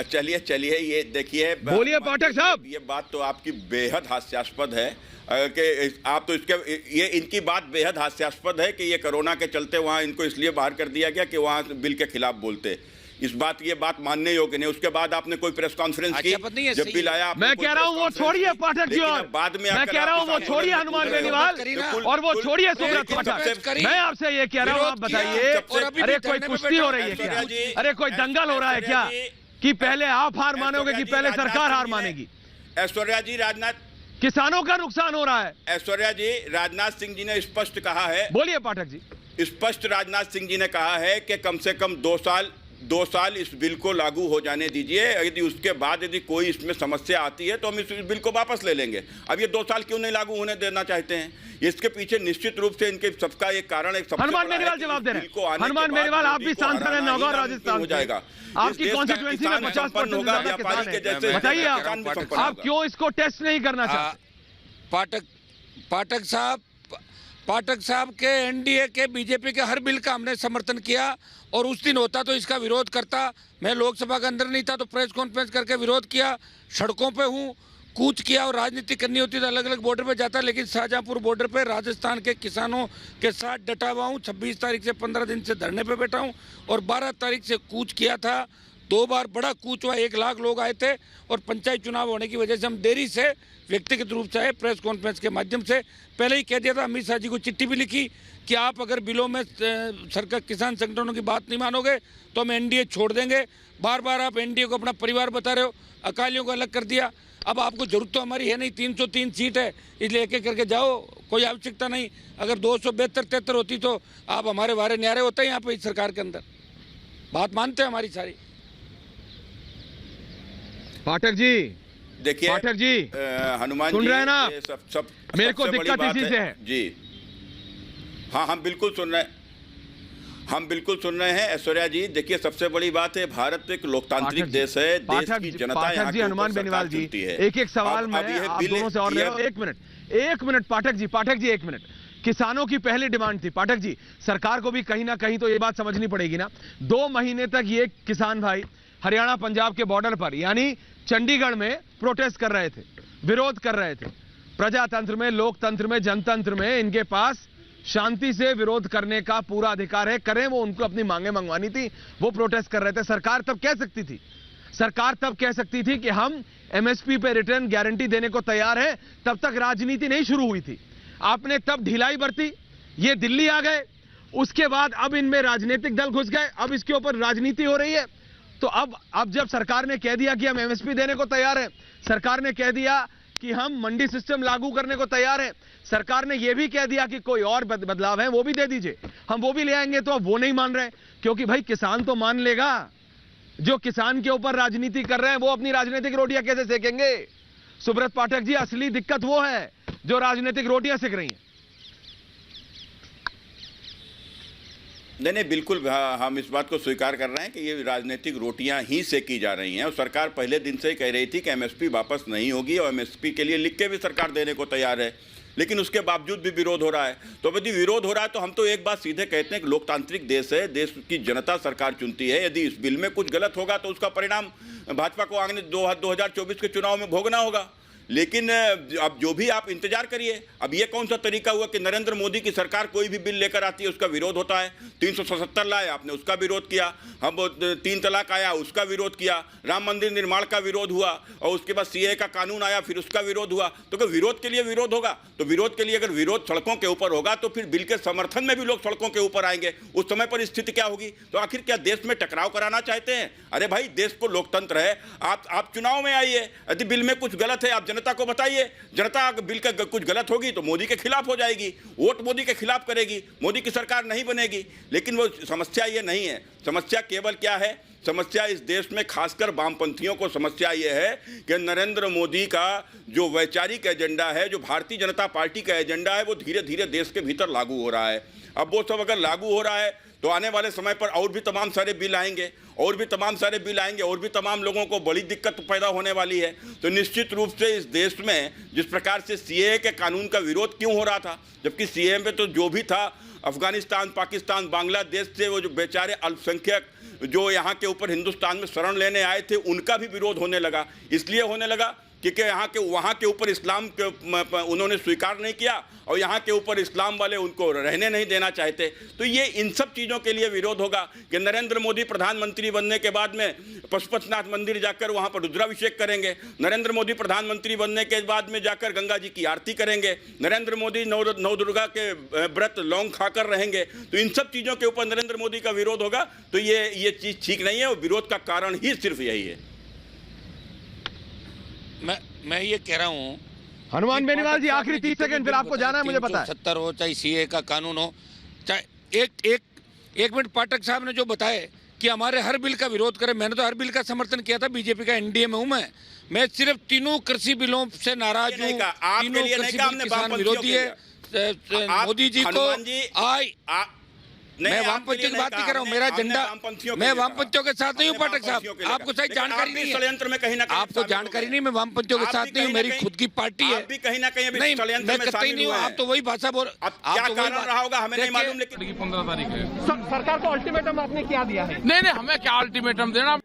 चलिए ये देखिए, बोलिए पाठक साहब। ये बात तो आपकी बेहद हास्यास्पद है कि आप तो ये इनकी बात बेहद हास्यास्पद है कि ये कोरोना के चलते वहाँ इनको इसलिए बाहर कर दिया गया कि वहाँ बिल के खिलाफ बोलते। ये बात मानने योग्य नहीं। उसके बाद आपने कोई प्रेस कॉन्फ्रेंस की जब बिल आया? मैं कह रहा हूँ वो छोड़िए पाठक जी, और बाद में मैं कह रहा हूँ वो छोड़िए हनुमान बेनीवाल, और वो छोड़िए सुब्रत पाठक। मैं आपसे ये कह रहा हूँ, आप बताइए, अरे कोई कुश्ती हो रही है क्या? अरे कोई दंगल हो रहा है क्या कि पहले आप हार मानोगे कि पहले सरकार हार मानेगी? ऐश्वर्या जी, राजनाथ, किसानों का नुकसान हो रहा है। ऐश्वर्या जी, राजनाथ सिंह जी ने स्पष्ट कहा है, बोलिए पाठक जी। स्पष्ट राजनाथ सिंह जी ने कहा है कि कम से कम 2 साल इस बिल को लागू हो जाने दीजिए। यदि उसके बाद यदि कोई इसमें समस्या आती है तो हम इस बिल को वापस ले लेंगे। अब ये 2 साल क्यों नहीं लागू होने देना चाहते हैं? इसके पीछे निश्चित रूप से इनके सबका एक कारण, एक हनुमान बेनीवाल जवाब दे रहे हैं। हनुमान बेनीवाल, आप भी सांसद हैं नौगांव राजस्थान हो जाएगा, आपकी कॉन्स्टिट्यूएंसी में 50% ज्यादा किसान है। बताइए आप क्यों इसको टेस्ट नहीं करना चाहते? पाठक साहब के एनडीए के बीजेपी के हर बिल का हमने समर्थन किया, और उस दिन होता तो इसका विरोध करता। मैं लोकसभा के अंदर नहीं था तो प्रेस कॉन्फ्रेंस करके विरोध किया, सड़कों पे हूँ, कूच किया, और राजनीति करनी होती तो अलग अलग बॉर्डर पे जाता। लेकिन शाहजहांपुर बॉर्डर पे राजस्थान के किसानों के साथ डटा हुआ हूँ। 26 तारीख से 15 दिन से धरने पे बैठा हूँ, और 12 तारीख से कूच किया था। 2 बार बड़ा कूच हुआ, 1 लाख लोग आए थे, और पंचायत चुनाव होने की वजह से हम देरी से व्यक्तिगत रूप से आए, प्रेस कॉन्फ्रेंस के माध्यम से। पहले ही कह दिया था, अमित शाह जी को चिट्ठी भी लिखी कि आप अगर बिलों में सरकार किसान संगठनों की बात नहीं मानोगे तो हम एनडीए छोड़ देंगे। बार बार आप एनडीए को अपना परिवार बता रहे हो, अकालियों को अलग कर दिया। अब आपको जरूरत तो हमारी है नहीं, 303 सीट है, इसलिए एक एक करके जाओ, कोई आवश्यकता नहीं। अगर 272-73 होती तो आप हमारे वारे न्यारे होते यहाँ पे इस सरकार के अंदर। बात मानते हैं हमारी सारी। पाठक जी देखिए, पाठक जी, हनुमान सुन रहे हैं ना? सब मेरे को दिक्कत इसी से है जी। हाँ, हम बिल्कुल सुन रहे हैं ऐश्वर्या जी। देखिए, सबसे बड़ी बात है, भारत एक लोकतांत्रिक देश है, देश की जनता यहाँ जी, हनुमान बेनीवाल जी, एक सवाल में आप दोनों से और ले रहा हूं। एक मिनट पाठक जी, 1 मिनट। किसानों की पहली डिमांड थी पाठक जी, सरकार को भी कहीं ना कहीं तो ये बात समझनी पड़ेगी ना। 2 महीने तक ये किसान भाई हरियाणा पंजाब के बॉर्डर पर यानी चंडीगढ़ में प्रोटेस्ट कर रहे थे, विरोध कर रहे थे। प्रजातंत्र में, लोकतंत्र में, जनतंत्र में इनके पास शांति से विरोध करने का पूरा अधिकार है, करें वो, उनको अपनी मांगे मंगवानी थी, वो प्रोटेस्ट कर रहे थे। सरकार तब कह सकती थी कि हम एमएसपी पे रिटर्न गारंटी देने को तैयार है। तब तक राजनीति नहीं शुरू हुई थी, आपने तब ढिलाई बरती, ये दिल्ली आ गए, उसके बाद अब इनमें राजनीतिक दल घुस गए, अब इसके ऊपर राजनीति हो रही है। तो अब जब सरकार ने कह दिया कि हम एमएसपी देने को तैयार हैं, सरकार ने कह दिया कि हम मंडी सिस्टम लागू करने को तैयार हैं, सरकार ने यह भी कह दिया कि कोई और बदलाव है वो भी दे दीजिए, हम वो भी ले आएंगे, तो अब वो नहीं मान रहे। क्योंकि भाई किसान तो मान लेगा, जो किसान के ऊपर राजनीति कर रहे हैं वो अपनी राजनीतिक रोटियां कैसे सेकेंगे? सुब्रत पाठक जी, असली दिक्कत वो है जो राजनीतिक रोटियां सेक रही हैं। नहीं, बिल्कुल हम इस बात को स्वीकार कर रहे हैं कि ये राजनीतिक रोटियां ही सेकी जा रही हैं। और सरकार पहले दिन से ही कह रही थी कि एमएसपी वापस नहीं होगी, और एमएसपी के लिए लिख के भी सरकार देने को तैयार है, लेकिन उसके बावजूद भी विरोध हो रहा है। तो यदि विरोध हो रहा है तो हम तो एक बात सीधे कहते हैं कि लोकतांत्रिक देश है, देश की जनता सरकार चुनती है। यदि इस बिल में कुछ गलत होगा तो उसका परिणाम भाजपा को आगे 2024 के चुनाव में भोगना होगा। लेकिन अब जो भी आप इंतजार करिए। अब ये कौन सा तरीका हुआ कि नरेंद्र मोदी की सरकार कोई भी बिल लेकर आती है उसका विरोध होता है। 377 लाए, आपने उसका विरोध किया। हम 3 तलाक आया, उसका विरोध किया। राम मंदिर निर्माण का विरोध हुआ, और उसके बाद सीए का कानून आया, फिर उसका विरोध हुआ। तो अगर विरोध के लिए विरोध होगा, तो विरोध के लिए अगर विरोध सड़कों के ऊपर होगा तो फिर बिल के समर्थन में भी लोग सड़कों के ऊपर आएंगे। उस समय पर स्थिति क्या होगी? तो आखिर क्या देश में टकराव कराना चाहते हैं? अरे भाई, देश को लोकतंत्र है। आप चुनाव में आइए, यदि बिल में कुछ गलत है आप जनता को बताइए। जनता बिल का कुछ गलत होगी तो मोदी के खिलाफ हो जाएगी, वोट मोदी के खिलाफ करेगी, मोदी की सरकार नहीं बनेगी। लेकिन वो समस्या ये नहीं है। समस्या केवल क्या है? समस्या इस देश में खासकर वामपंथियों को समस्या ये है कि नरेंद्र मोदी का जो वैचारिक एजेंडा है, जो भारतीय जनता पार्टी का एजेंडा है, वो धीरे धीरे देश के भीतर लागू हो रहा है। अब वो सब अगर लागू हो रहा है तो आने वाले समय पर और भी तमाम सारे बिल आएंगे, और भी तमाम सारे बिल आएंगे और भी तमाम लोगों को बड़ी दिक्कत पैदा होने वाली है। तो निश्चित रूप से इस देश में जिस प्रकार से सीएए के कानून का विरोध क्यों हो रहा था, जबकि सीएए में तो जो भी था अफगानिस्तान, पाकिस्तान, बांग्लादेश से वो जो बेचारे अल्पसंख्यक जो यहाँ के ऊपर हिंदुस्तान में शरण लेने आए थे उनका भी विरोध होने लगा। इसलिए होने लगा क्योंकि वहाँ के ऊपर इस्लाम के उन्होंने स्वीकार नहीं किया और यहाँ के ऊपर इस्लाम वाले उनको रहने नहीं देना चाहते। तो ये इन सब चीज़ों के लिए विरोध होगा कि नरेंद्र मोदी प्रधानमंत्री बनने के बाद में पशुपतिनाथ मंदिर जाकर वहाँ पर रुद्राभिषेक करेंगे, नरेंद्र मोदी प्रधानमंत्री बनने के बाद में जाकर गंगा जी की आरती करेंगे, नरेंद्र मोदी नौ दुर्गा के व्रत लौंग खाकर रहेंगे। तो इन सब चीज़ों के ऊपर नरेंद्र मोदी का विरोध होगा। तो ये चीज़ ठीक नहीं है और विरोध का कारण ही सिर्फ यही है। मैं ये कह रहा हूँ हनुमान बेनीवाल जी, आखिरी 30 सेकंड, फिर आपको जाना है, मुझे पता है। 70 हो चाहे सीए का कानून हो, चाहे एक मिनट पाठक साहब ने जो बताए कि हमारे हर बिल का विरोध करें, मैंने तो हर बिल का समर्थन किया था। बीजेपी का एनडीए में हूँ मैं सिर्फ तीनों कृषि बिलों से नाराज हूँ। तीनों कृषि बिल किसान विरोधी है। मोदी जी को मैं वामपंथियों की बात नहीं कर रहा हूँ, मेरा झंडा, मैं वामपंथियों के साथ नहीं हूँ। पाठक साहब, आपको सही जानकारी नहीं है, षड्यंत्र में कहीं ना कहीं आपको जानकारी नहीं, मैं वामपंथियों के साथ नहीं हूँ, मेरी खुद की पार्टी है। कहीं ना कहीं नहीं, मैं कतई नहीं हूँ। आप तो वही भाषा बोल, क्या कारण रहा होगा हमें नहीं मालूम, लेकिन 15 तारीख है। सरकार को अल्टीमेटम आपने क्या दिया है? नहीं, हमें क्या अल्टीमेटम देना।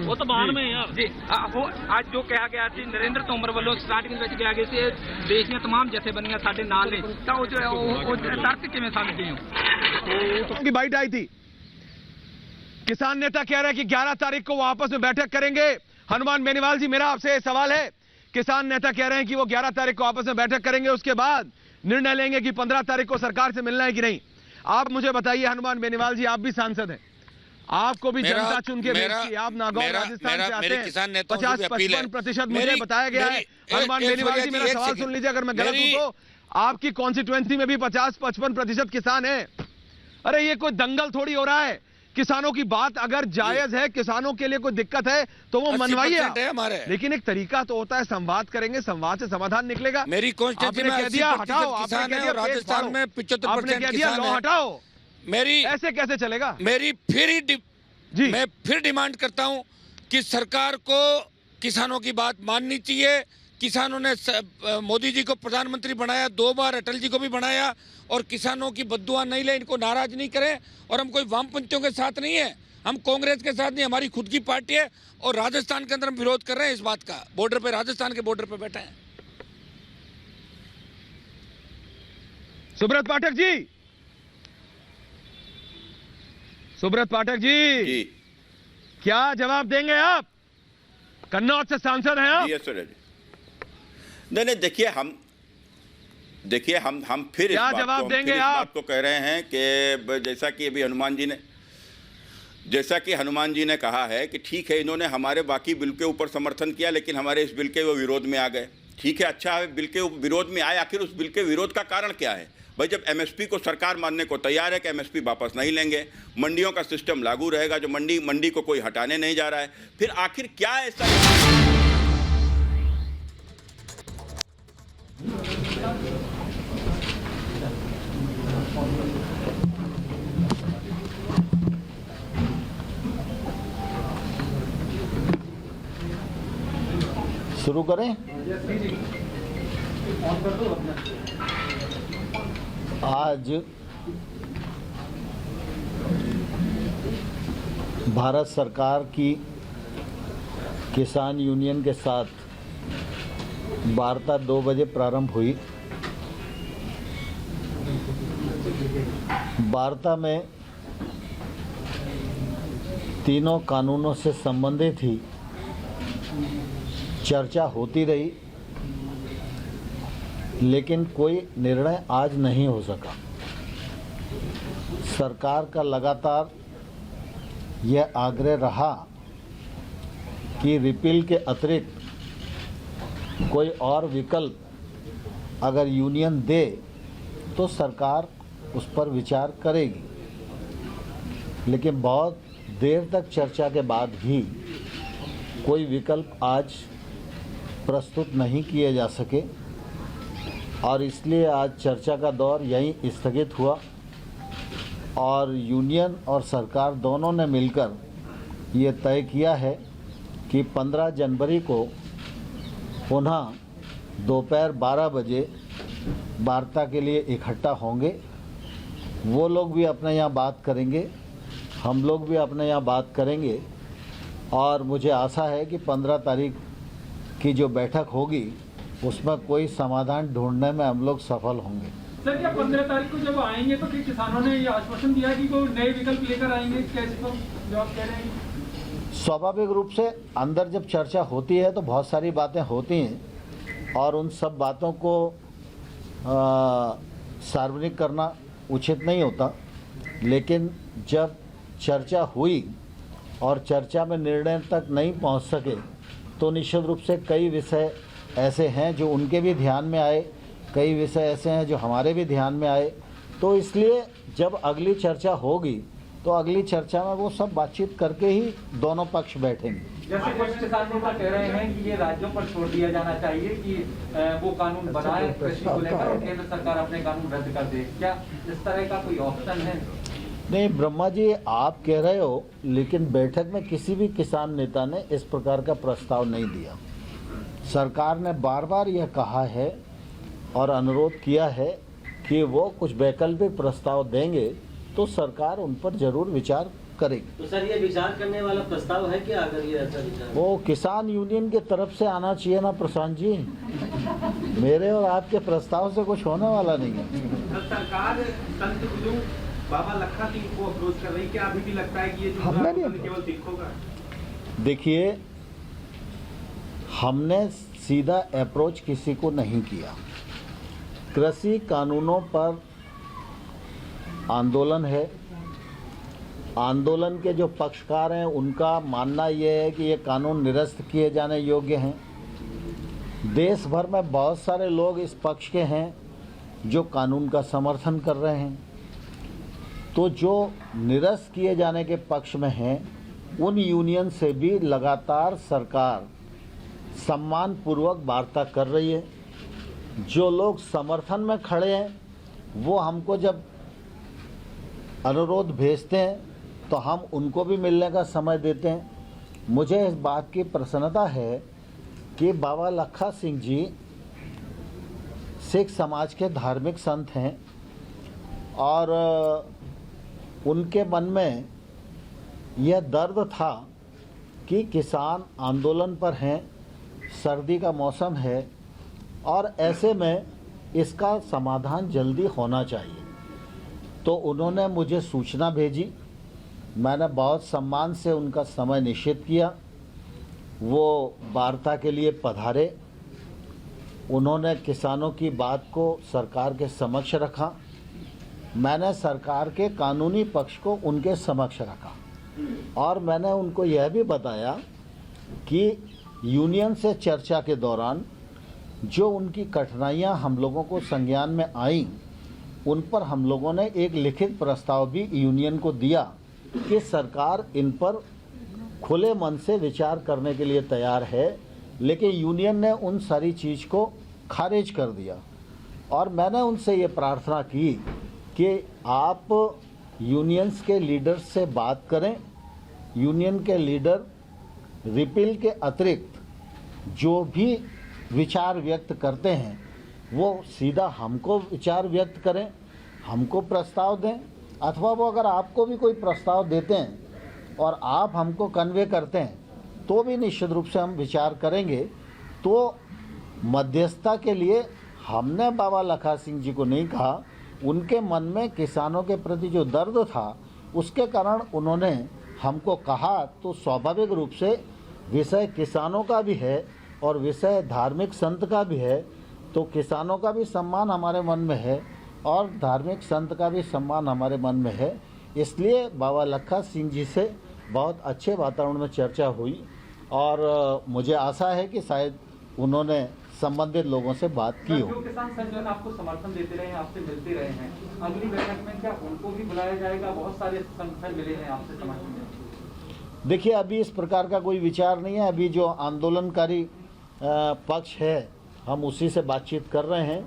ਉਹ ਤਾਂ ਬਾਅਦ ਵਿੱਚ ਆ ਜੀ। ਉਹ ਅੱਜ ਜੋ ਕਿਹਾ ਗਿਆ ਸੀ ਨਰਿੰਦਰ ਤੋਮਰ ਵੱਲੋਂ ਸਟਾਰਟਿੰਗ ਵਿੱਚ ਕਿਹਾ ਗਿਆ ਸੀ ਦੇਸ਼ ਦੀਆਂ तमाम ਜਥੇਬੰਦੀਆਂ ਸਾਡੇ ਨਾਲ ਨੇ, ਤਾਂ ਉਹ ਤਰਕ ਕਿਵੇਂ ਸਮਝਦੇ ਹੋ? की बाइट आई थी, किसान नेता कह रहे हैं कि 11 तारीख को वो आपस में बैठक करेंगे। हनुमान बेनीवाल जी, मेरा आपसे सवाल है, किसान नेता कह रहे हैं कि वो 11 तारीख को आपस में बैठक करेंगे, उसके बाद निर्णय लेंगे कि 15 तारीख को सरकार से मिलना है कि नहीं। आप मुझे बताइए हनुमान बेनीवाल जी, आप भी सांसद हैं, आपको भी जनता चुन के भेजती है, आप नागौर राजस्थान से आते हैं, 50-55% मुझे बताया गया है। हनुमान बेनीवाल जी, मेरा सवाल सुन लीजिए, अगर मैं गलत हूं तो आपकी कॉन्स्टिट्यूएंसी में भी 50-55% किसान है। अरे ये कोई दंगल थोड़ी हो रहा है। किसानों की बात अगर जायज है, किसानों के लिए कोई दिक्कत है तो वो मनवाइए हमारे, लेकिन एक तरीका तो होता है, संवाद करेंगे, संवाद से समाधान निकलेगा। मेरी आपने कह दिया हटाओ, आपने कह दिया राजस्थान में 75% किसान हटाओ, मेरी ऐसे कैसे चलेगा? मेरी मैं फिर डिमांड करता हूं कि सरकार को किसानों की बात माननी चाहिए। किसानों ने मोदी जी को प्रधानमंत्री बनाया, 2 बार अटल जी को भी बनाया, और किसानों की बद्दुआ नहीं ले, इनको नाराज नहीं करें। और हम कोई वामपंथियों के साथ नहीं है, हम कांग्रेस के साथ नहीं, हमारी खुद की पार्टी है। और राजस्थान के अंदर हम विरोध कर रहे हैं इस बात का, बॉर्डर पे, राजस्थान के बॉर्डर पे बैठे हैं। सुब्रत पाठक जी, सुब्रत पाठक जी, क्या जवाब देंगे आप? कन्नौज से सांसद हैं आप? Yes sir. नहीं, देखिए हम फिर क्या जवाब देंगे आप? बात को कह रहे हैं कि जैसा कि अभी हनुमान जी ने कहा है कि ठीक है, इन्होंने हमारे बाकी बिल के ऊपर समर्थन किया, लेकिन हमारे इस बिल के वो विरोध में आ गए। ठीक है, अच्छा है, बिल के विरोध में आए, आखिर उस बिल के विरोध का कारण क्या है? भाई, जब एमएसपी को सरकार मानने को तैयार है कि एमएसपी वापस नहीं लेंगे, मंडियों का सिस्टम लागू रहेगा, जो मंडी को कोई हटाने नहीं जा रहा है, फिर आखिर क्या ऐसा? शुरू करें? आज भारत सरकार की किसान यूनियन के साथ वार्ता 2 बजे प्रारंभ हुई। वार्ता में तीनों कानूनों से संबंधित ही चर्चा होती रही, लेकिन कोई निर्णय आज नहीं हो सका। सरकार का लगातार यह आग्रह रहा कि रिपील के अतिरिक्त कोई और विकल्प अगर यूनियन दे तो सरकार उस पर विचार करेगी, लेकिन बहुत देर तक चर्चा के बाद भी कोई विकल्प आज प्रस्तुत नहीं किए जा सके और इसलिए आज चर्चा का दौर यहीं स्थगित हुआ और यूनियन और सरकार दोनों ने मिलकर ये तय किया है कि 15 जनवरी को पुनः दोपहर 12 बजे वार्ता के लिए इकट्ठा होंगे। वो लोग भी अपने यहाँ बात करेंगे, हम लोग भी अपने यहाँ बात करेंगे और मुझे आशा है कि 15 तारीख की जो बैठक होगी उसमें कोई समाधान ढूंढने में हम लोग सफल होंगे। सर, क्या 15 तारीख को जब आएंगे तो फिर किसानों ने ये आश्वासन दिया कि कोई नए विकल्प लेकर आएंगे, कैसे तो जो आप कह रहे हैं? स्वाभाविक रूप से अंदर जब चर्चा होती है तो बहुत सारी बातें होती हैं और उन सब बातों को सार्वजनिक करना उचित नहीं होता, लेकिन जब चर्चा हुई और चर्चा में निर्णय तक नहीं पहुंच सके तो निश्चित रूप से कई विषय ऐसे हैं जो उनके भी ध्यान में आए, कई विषय ऐसे हैं जो हमारे भी ध्यान में आए। तो इसलिए जब अगली चर्चा होगी तो अगली चर्चा में वो सब बातचीत करके ही दोनों पक्ष बैठेंगे। जैसे कुछ किसान नेता कह रहे हैं कि ये राज्यों पर छोड़ दिया जाना चाहिए कि वो कानून बनाए कृषि को लेकर और केंद्र सरकार अपने कानून रद्द कर दे, क्या इस तरह का कोई ऑप्शन है? नहीं ब्रह्मा जी, आप कह रहे हो, लेकिन बैठक में किसी भी किसान नेता ने इस प्रकार का प्रस्ताव नहीं दिया। सरकार ने बार बार यह कहा है और अनुरोध किया है कि वो कुछ वैकल्पिक प्रस्ताव देंगे तो सरकार उन पर जरूर विचार करेगी। तो सर, ये विचार करने वाला प्रस्ताव है क्या? अगर ये ऐसा विचार वो किसान यूनियन की तरफ से आना चाहिए ना प्रशांत जी, मेरे और आपके प्रस्ताव से कुछ होने वाला नहीं है। सरकार संत गुरु बाबा लखा सिंह को अप्रोच कर रही, क्या अभी भी लगता है कि ये जो केवल सिखों का? देखिए, हमने सीधा अप्रोच किसी को नहीं किया। कृषि कानूनों पर आंदोलन है, आंदोलन के जो पक्षकार हैं उनका मानना यह है कि ये कानून निरस्त किए जाने योग्य हैं। देश भर में बहुत सारे लोग इस पक्ष के हैं जो कानून का समर्थन कर रहे हैं। तो जो निरस्त किए जाने के पक्ष में हैं उन यूनियन से भी लगातार सरकार सम्मानपूर्वक वार्ता कर रही है। जो लोग समर्थन में खड़े हैं वो हमको जब अनुरोध भेजते हैं तो हम उनको भी मिलने का समय देते हैं। मुझे इस बात की प्रसन्नता है कि बाबा लखा सिंह जी सिख समाज के धार्मिक संत हैं और उनके मन में यह दर्द था कि किसान आंदोलन पर हैं, सर्दी का मौसम है और ऐसे में इसका समाधान जल्दी होना चाहिए। तो उन्होंने मुझे सूचना भेजी, मैंने बहुत सम्मान से उनका समय निश्चित किया। वो वार्ता के लिए पधारे, उन्होंने किसानों की बात को सरकार के समक्ष रखा, मैंने सरकार के कानूनी पक्ष को उनके समक्ष रखा और मैंने उनको यह भी बताया कि यूनियन से चर्चा के दौरान जो उनकी कठिनाइयां हम लोगों को संज्ञान में आईं उन पर हम लोगों ने एक लिखित प्रस्ताव भी यूनियन को दिया कि सरकार इन पर खुले मन से विचार करने के लिए तैयार है, लेकिन यूनियन ने उन सारी चीज़ को खारिज कर दिया। और मैंने उनसे ये प्रार्थना की कि आप यूनियंस के लीडर्स से बात करें, यूनियन के लीडर रिपील के अतिरिक्त जो भी विचार व्यक्त करते हैं वो सीधा हमको विचार व्यक्त करें, हमको प्रस्ताव दें, अथवा वो अगर आपको भी कोई प्रस्ताव देते हैं और आप हमको कन्वे करते हैं तो भी निश्चित रूप से हम विचार करेंगे। तो मध्यस्थता के लिए हमने बाबा लखा सिंह जी को नहीं कहा, उनके मन में किसानों के प्रति जो दर्द था उसके कारण उन्होंने हमको कहा। तो स्वाभाविक रूप से विषय किसानों का भी है और विषय धार्मिक संत का भी है, तो किसानों का भी सम्मान हमारे मन में है और धार्मिक संत का भी सम्मान हमारे मन में है। इसलिए बाबा लखा सिंह जी से बहुत अच्छे वातावरण में चर्चा हुई और मुझे आशा है कि शायद उन्होंने संबंधित लोगों से बात की हो। जो किसान संगठन आपको समर्थन देते रहे हैं, आपसे मिलते रहे हैं, अगली बैठक में क्या उनको भी बुलाया जाएगा? बहुत सारे संगठन मिले हैं आपसे समर्थन में। देखिए, अभी इस प्रकार का कोई विचार नहीं है। अभी जो आंदोलनकारी पक्ष है, हम उसी से बातचीत कर रहे हैं।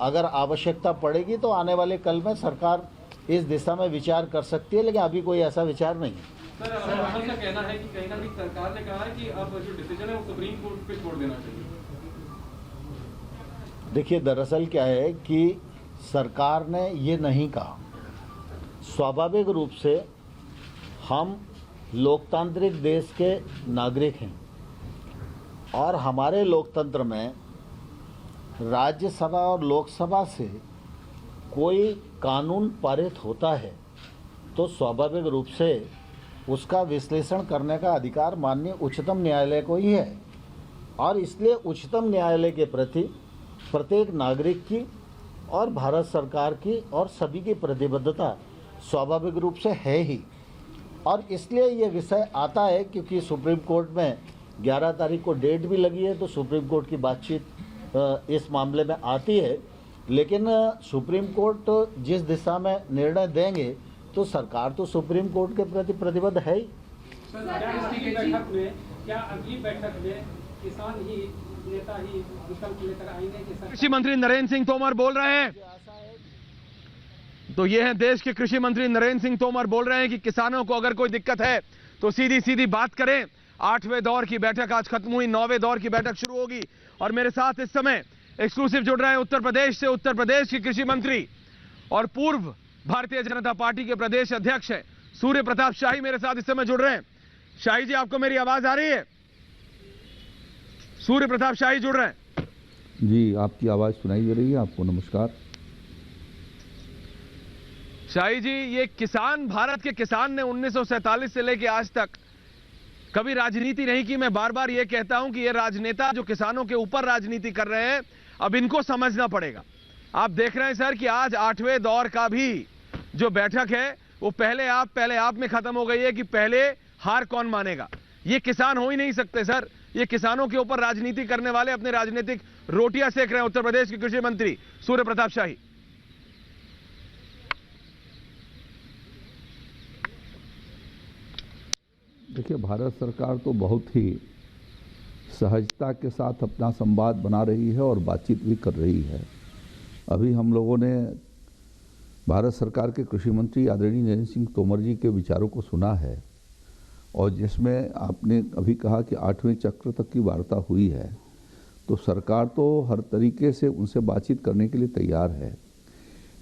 अगर आवश्यकता पड़ेगी तो आने वाले कल में सरकार इस दिशा में विचार कर सकती है, लेकिन अभी कोई ऐसा विचार नहीं है। सर, राहुल का कहना है कि कहीं ना कहीं सरकार ने कहा है कि अब जो डिसीजन है वो सुप्रीम कोर्ट पे छोड़ देना चाहिए। देखिए, दरअसल क्या है कि सरकार ने ये नहीं कहा। स्वाभाविक रूप से हम लोकतांत्रिक देश के नागरिक हैं और हमारे लोकतंत्र में राज्यसभा और लोकसभा से कोई कानून पारित होता है तो स्वाभाविक रूप से उसका विश्लेषण करने का अधिकार माननीय उच्चतम न्यायालय को ही है। और इसलिए उच्चतम न्यायालय के प्रति प्रत्येक नागरिक की और भारत सरकार की और सभी की प्रतिबद्धता स्वाभाविक रूप से है ही। और इसलिए ये विषय आता है क्योंकि सुप्रीम कोर्ट में 11 तारीख को डेट भी लगी है, तो सुप्रीम कोर्ट की बातचीत इस मामले में आती है। लेकिन सुप्रीम कोर्ट जिस दिशा में निर्णय देंगे तो सरकार तो सुप्रीम कोर्ट के प्रति प्रतिबद्ध है ही। क्या अगली बैठक में किसान ही नेता ही विकल्प लेकर आएंगे? कृषि मंत्री नरेंद्र सिंह तोमर बोल रहे हैं। तो ये है देश के कृषि मंत्री नरेंद्र सिंह तोमर बोल रहे हैं कि किसानों को अगर कोई दिक्कत है तो सीधी सीधी बात करें। 8वें दौर की बैठक आज खत्म हुई, 9वें दौर की बैठक शुरू होगी। और मेरे साथ इस समय एक्सक्लूसिव जुड़ रहे हैं उत्तर प्रदेश से, उत्तर प्रदेश के कृषि मंत्री और पूर्व भारतीय जनता पार्टी के प्रदेश अध्यक्ष हैं सूर्य प्रताप शाही मेरे साथ इस समय जुड़ रहे हैं। शाही जी, आपको मेरी आवाज आ रही है? सूर्य प्रताप शाही जुड़ रहे हैं जी, आपकी आवाज सुनाई दे रही है। आपको नमस्कार। शाही जी, ये किसान, भारत के किसान ने 1947 से लेकर आज तक कभी राजनीति नहीं की। मैं बार बार ये कहता हूं कि ये राजनेता जो किसानों के ऊपर राजनीति कर रहे हैं, अब इनको समझना पड़ेगा। आप देख रहे हैं सर कि आज 8वें दौर का भी जो बैठक है वो पहले आप में खत्म हो गई है कि पहले हार कौन मानेगा। ये किसान हो ही नहीं सकते सर। ये किसानों के ऊपर राजनीति करने वाले अपने राजनीतिक रोटियां सेक रहे हैं उत्तर प्रदेश के कृषि मंत्री सूर्य प्रताप शाही। देखिए, भारत सरकार तो बहुत ही सहजता के साथ अपना संवाद बना रही है और बातचीत भी कर रही है। अभी हम लोगों ने भारत सरकार के कृषि मंत्री आदरणीय नरेंद्र सिंह तोमर जी के विचारों को सुना है और जिसमें आपने अभी कहा कि 8वें चक्र तक की वार्ता हुई है, तो सरकार तो हर तरीके से उनसे बातचीत करने के लिए तैयार है।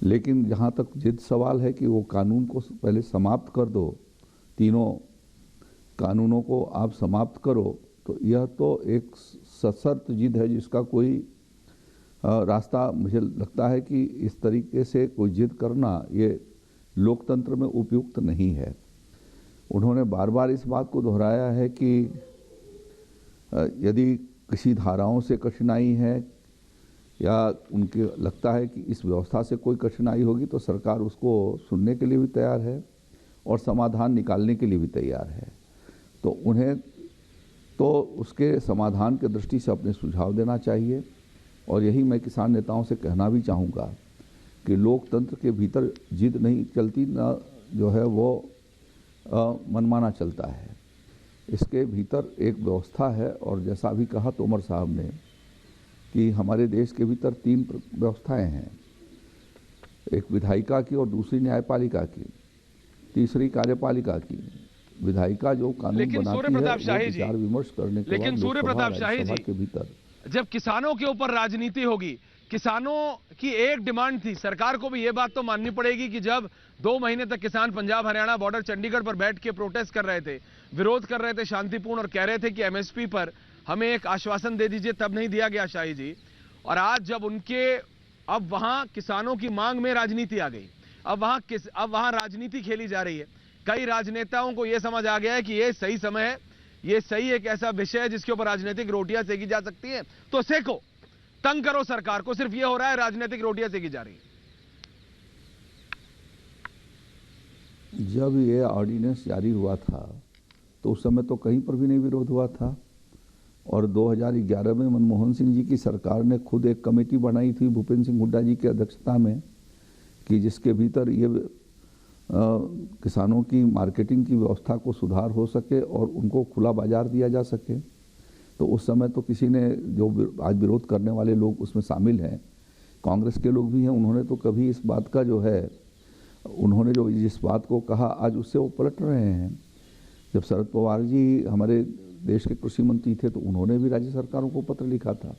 लेकिन जहाँ तक जिद सवाल है कि वो कानून को पहले समाप्त कर दो, तीनों कानूनों को आप समाप्त करो, तो यह तो एक सशर्त जिद है जिसका कोई रास्ता मुझे लगता है कि इस तरीके से कोई जिद करना ये लोकतंत्र में उपयुक्त नहीं है। उन्होंने बार बार इस बात को दोहराया है कि यदि किसी धाराओं से कठिनाई है या उनके लगता है कि इस व्यवस्था से कोई कठिनाई होगी तो सरकार उसको सुनने के लिए भी तैयार है और समाधान निकालने के लिए भी तैयार है। तो उन्हें तो उसके समाधान के दृष्टि से अपने सुझाव देना चाहिए। और यही मैं किसान नेताओं से कहना भी चाहूँगा कि लोकतंत्र के भीतर जिद नहीं चलती, न जो है वो मनमाना चलता है। इसके भीतर एक व्यवस्था है और जैसा भी कहा तोमर साहब ने कि हमारे देश के भीतर 3 व्यवस्थाएं हैं, एक विधायिका की और दूसरी न्यायपालिका की, तीसरी कार्यपालिका की। विधायिका जो कानून बनाती है विचार विमर्श करने के बाद सूर्य प्रताप शाही जी के भीतर जब किसानों के ऊपर राजनीति होगी, किसानों की एक डिमांड थी, सरकार को भी ये बात तो माननी पड़ेगी कि जब 2 महीने तक किसान पंजाब हरियाणा बॉर्डर चंडीगढ़ पर बैठ के प्रोटेस्ट कर रहे थे, विरोध कर रहे थे शांतिपूर्ण और कह रहे थे कि एमएसपी पर हमें एक आश्वासन दे दीजिए, तब नहीं दिया गया शाही जी। और आज जब अब वहां किसानों की मांग में राजनीति आ गई, अब वहां राजनीति खेली जा रही है। कई राजनेताओं को यह समझ आ गया है कि ये सही समय है, ये सही एक ऐसा विषय है जिसके ऊपर राजनीतिक रोटियां सेकी जा सकती हैं, तो सेको, तंग करो सरकार को। सिर्फ ये हो रहा है, राजनीतिक रोटियां सेकी जा रही है। जब ये ऑर्डिनेंस जारी हुआ था तो उस समय तो कहीं पर भी नहीं विरोध हुआ था और 2011 में मनमोहन सिंह जी की सरकार ने खुद एक कमेटी बनाई थी भूपेंद्र सिंह हुड्डा जी की अध्यक्षता में कि जिसके भीतर ये किसानों की मार्केटिंग की व्यवस्था को सुधार हो सके और उनको खुला बाजार दिया जा सके। तो उस समय तो किसी ने, जो आज विरोध करने वाले लोग उसमें शामिल हैं, कांग्रेस के लोग भी हैं, उन्होंने तो कभी इस बात का जो है, उन्होंने जो जिस बात को कहा आज उससे वो पलट रहे हैं। जब शरद पवार जी हमारे देश के कृषि मंत्री थे तो उन्होंने भी राज्य सरकारों को पत्र लिखा था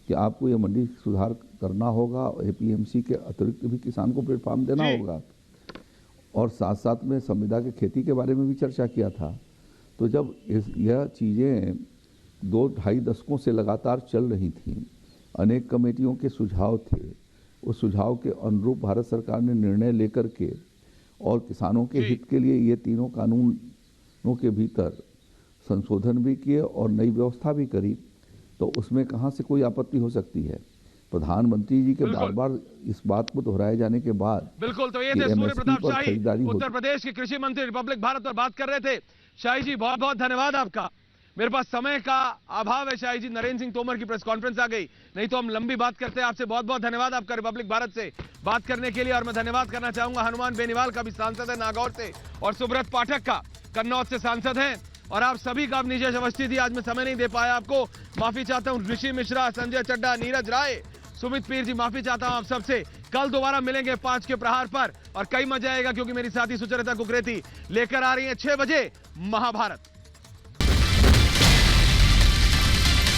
कि आपको ये मंडी सुधार करना होगा, एपीएमसी के अतिरिक्त भी किसान को प्लेटफॉर्म देना होगा, और साथ साथ में संविदा के खेती के बारे में भी चर्चा किया था। तो जब यह चीज़ें 2-2.5 दशकों से लगातार चल रही थीं, अनेक कमेटियों के सुझाव थे, उस सुझाव के अनुरूप भारत सरकार ने निर्णय लेकर के और किसानों के हित के लिए ये तीनों कानूनों के भीतर संशोधन भी किए और नई व्यवस्था भी करी, तो उसमें कहाँ से कोई आपत्ति हो सकती है। प्रधानमंत्री जी के बार बार इस बात को दोहराए जाने के बाद बिल्कुल, तो ये थे सूर्य प्रताप शाही, उत्तर प्रदेश के कृषि मंत्री, रिपब्लिक भारत पर बात कर रहे थे। शाही जी बहुत बहुत धन्यवाद आपका। मेरे पास समय का अभाव है शाही जी, नरेंद्र सिंह तोमर की प्रेस कॉन्फ्रेंस आ गई, नहीं तो हम लंबी बात करते हैं। आपसे बहुत बहुत धन्यवाद आपका रिपब्लिक भारत से बात करने के लिए। और मैं धन्यवाद करना चाहूंगा हनुमान बेनीवाल का भी सांसद है नागौर से, और सुब्रत पाठक का कन्नौज से सांसद हैं, और आप सभी का अब निजेश अवस्थी थी, आज मैं समय नहीं दे पाया आपको, माफी चाहता हूं। ऋषि मिश्रा, संजय चड्डा, नीरज राय, सुमित पीर जी, माफी चाहता हूं आप सबसे। कल दोबारा मिलेंगे 5 के प्रहार पर, और कई मजा आएगा क्योंकि मेरी साथी सुचरिता कुकरेती लेकर आ रही है 6 बजे महाभारत।